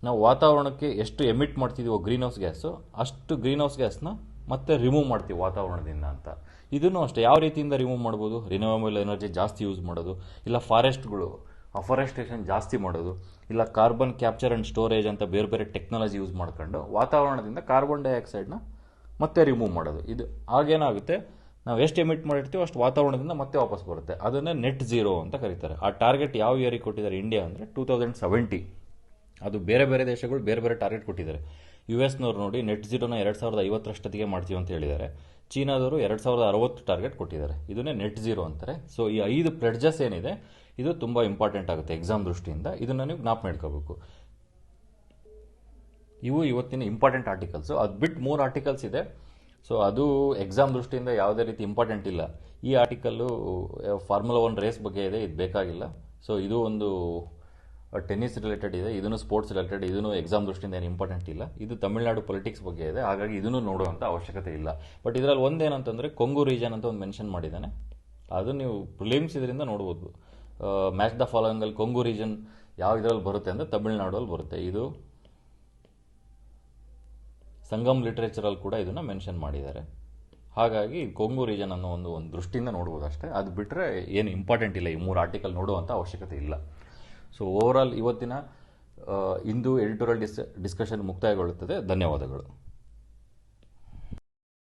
ನಾವು ವಾತಾವರಣಕ್ಕೆ ಎಷ್ಟು ಎಮಿಟ್ ಮಾಡ್ತಿದ್ದೀವೋ ಗ್ರೀನ್ ಹೌಸ್ ಗ್ಯಾಸು, ಅಷ್ಟು ಗ್ರೀನ್ ಹೌಸ್ ಗ್ಯಾಸ್ನ ಮತ್ತೆ ರಿಮೂವ್ ಮಾಡ್ತೀವಿ ವಾತಾವರಣದಿಂದ ಅಂತ. ಇದನ್ನು ಅಷ್ಟೇ ಯಾವ ರೀತಿಯಿಂದ ರಿಮೂವ್ ಮಾಡ್ಬೋದು? ರಿನವೇಬಲ್ ಎನರ್ಜಿ ಜಾಸ್ತಿ ಯೂಸ್ ಮಾಡೋದು, ಇಲ್ಲ ಫಾರೆಸ್ಟ್ಗಳು ಅಫಾರೆಸ್ಟೇಷನ್ ಜಾಸ್ತಿ ಮಾಡೋದು, ಇಲ್ಲ ಕಾರ್ಬನ್ ಕ್ಯಾಪ್ಚರ್ ಆ್ಯಂಡ್ ಸ್ಟೋರೇಜ್ ಅಂತ ಬೇರೆ ಬೇರೆ ಟೆಕ್ನಾಲಜಿ ಯೂಸ್ ಮಾಡ್ಕೊಂಡು ವಾತಾವರಣದಿಂದ ಕಾರ್ಬನ್ ಡೈಆಕ್ಸೈಡ್ನ ಮತ್ತೆ ರಿಮೂವ್ ಮಾಡೋದು. ಇದು ಆಗೇನಾಗುತ್ತೆ? ನಾವು ಎಷ್ಟು ಎಮಿಟ್ ಮಾಡಿರ್ತೀವೋ ಅಷ್ಟು ವಾತಾವರಣದಿಂದ ಮತ್ತೆ ವಾಪಸ್ ಬರುತ್ತೆ. ಅದನ್ನೇ ನೆಟ್ ಝೀರೋ ಅಂತ ಕರೀತಾರೆ. ಆ ಟಾರ್ಗೆಟ್ ಯಾವ ಇಯರಿಗೆ ಕೊಟ್ಟಿದ್ದಾರೆ ಇಂಡಿಯಾ ಅಂದರೆ 2070. ಅದು ಬೇರೆ ಬೇರೆ ದೇಶಗಳು ಬೇರೆ ಬೇರೆ ಟಾರ್ಗೆಟ್ ಕೊಟ್ಟಿದ್ದಾರೆ. US ನೋಡಿ ನೆಟ್ ಝೀರೋನ 2050 ಮಾಡ್ತೀವಿ ಅಂತ ಹೇಳಿದ್ದಾರೆ. ಚೀನಾದವರು 2060 ಟಾರ್ಗೆಟ್ ಕೊಟ್ಟಿದ್ದಾರೆ. ಇದನ್ನೇ ನೆಟ್ ಝೀರೋ ಅಂತಾರೆ. ಸೊ ಈ 5 ಪ್ಲೆಡ್ಜಸ್ ಏನಿದೆ ಇದು ತುಂಬ ಇಂಪಾರ್ಟೆಂಟ್ ಆಗುತ್ತೆ ಎಕ್ಸಾಮ್ ದೃಷ್ಟಿಯಿಂದ. ಇದನ್ನು ನೀವು ಜ್ಞಾಪ ಮಾಡ್ಕೋಬೇಕು. ಇವು ಇವತ್ತಿನ ಇಂಪಾರ್ಟೆಂಟ್ ಆರ್ಟಿಕಲ್ಸು. ಅದು ಬಿಟ್ಟು 3 ಆರ್ಟಿಕಲ್ಸ್ ಇದೆ. ಸೊ ಅದು ಎಕ್ಸಾಮ್ ದೃಷ್ಟಿಯಿಂದ ಯಾವುದೇ ರೀತಿ ಇಂಪಾರ್ಟೆಂಟ್ ಇಲ್ಲ. ಈ ಆರ್ಟಿಕಲ್ಲು ಫಾರ್ಮುಲಾ 1 ರೇಸ್ ಬಗ್ಗೆ ಇದೆ, ಇದು ಬೇಕಾಗಿಲ್ಲ. ಸೊ ಇದು ಒಂದು ಟೆನ್ನಿಸ್ ರಿಲೇಟೆಡ್ ಇದೆ, ಇದನ್ನು ಸ್ಪೋರ್ಟ್ಸ್ ರಿಲೇಟೆಡ್, ಇದನ್ನು ಎಕ್ಸಾಮ್ ದೃಷ್ಟಿಯಿಂದ ಏನು ಇಂಪಾರ್ಟೆಂಟ್ ಇಲ್ಲ. ಇದು ತಮಿಳುನಾಡು ಪೊಲಿಟಿಕ್ಸ್ ಬಗ್ಗೆ ಇದೆ, ಹಾಗಾಗಿ ಇದನ್ನು ನೋಡುವಂಥ ಅವಶ್ಯಕತೆ ಇಲ್ಲ. ಬಟ್ ಇದರಲ್ಲಿ ಒಂದೇನಂತಂದರೆ ಕೊಂಗು ರೀಜನ್ ಅಂತ ಒಂದು ಮೆನ್ಷನ್ ಮಾಡಿದ್ದಾನೆ. ಅದು ನೀವು ಪ್ರಿಲಿಮ್ಸ್ ಇದರಿಂದ ನೋಡ್ಬೋದು. ಮ್ಯಾಚ್ ದ ಫಾಲೋಯಿಂಗಲ್ಲಿ ಕೊಂಗು ರೀಜನ್ ಯಾವ ಇದರಲ್ಲಿ ಬರುತ್ತೆ ಅಂದರೆ ತಮಿಳುನಾಡಲ್ಲಿ ಬರುತ್ತೆ. ಇದು ಸಂಗಮ್ ಲಿಟ್ರೇಚರಲ್ಲಿ ಕೂಡ ಇದನ್ನು ಮೆನ್ಷನ್ ಮಾಡಿದ್ದಾರೆ. ಹಾಗಾಗಿ ಕೊಂಗು ರೀಜನ್ ಅನ್ನೋ ಒಂದು ದೃಷ್ಟಿಯಿಂದ ನೋಡ್ಬೋದು ಅಷ್ಟೇ. ಅದು ಬಿಟ್ಟರೆ ಏನು ಇಂಪಾರ್ಟೆಂಟ್ ಇಲ್ಲ, ಈ 3 ಆರ್ಟಿಕಲ್ ನೋಡುವಂಥ ಅವಶ್ಯಕತೆ ಇಲ್ಲ. ಸೊ ಓವರಾಲ್ ಇವತ್ತಿನ ಇಂದು ಎಡಿಟೋರಿಯಲ್ ಡಿಸ್ಕಷನ್ ಮುಕ್ತಾಯಗೊಳ್ಳುತ್ತದೆ. ಧನ್ಯವಾದಗಳು.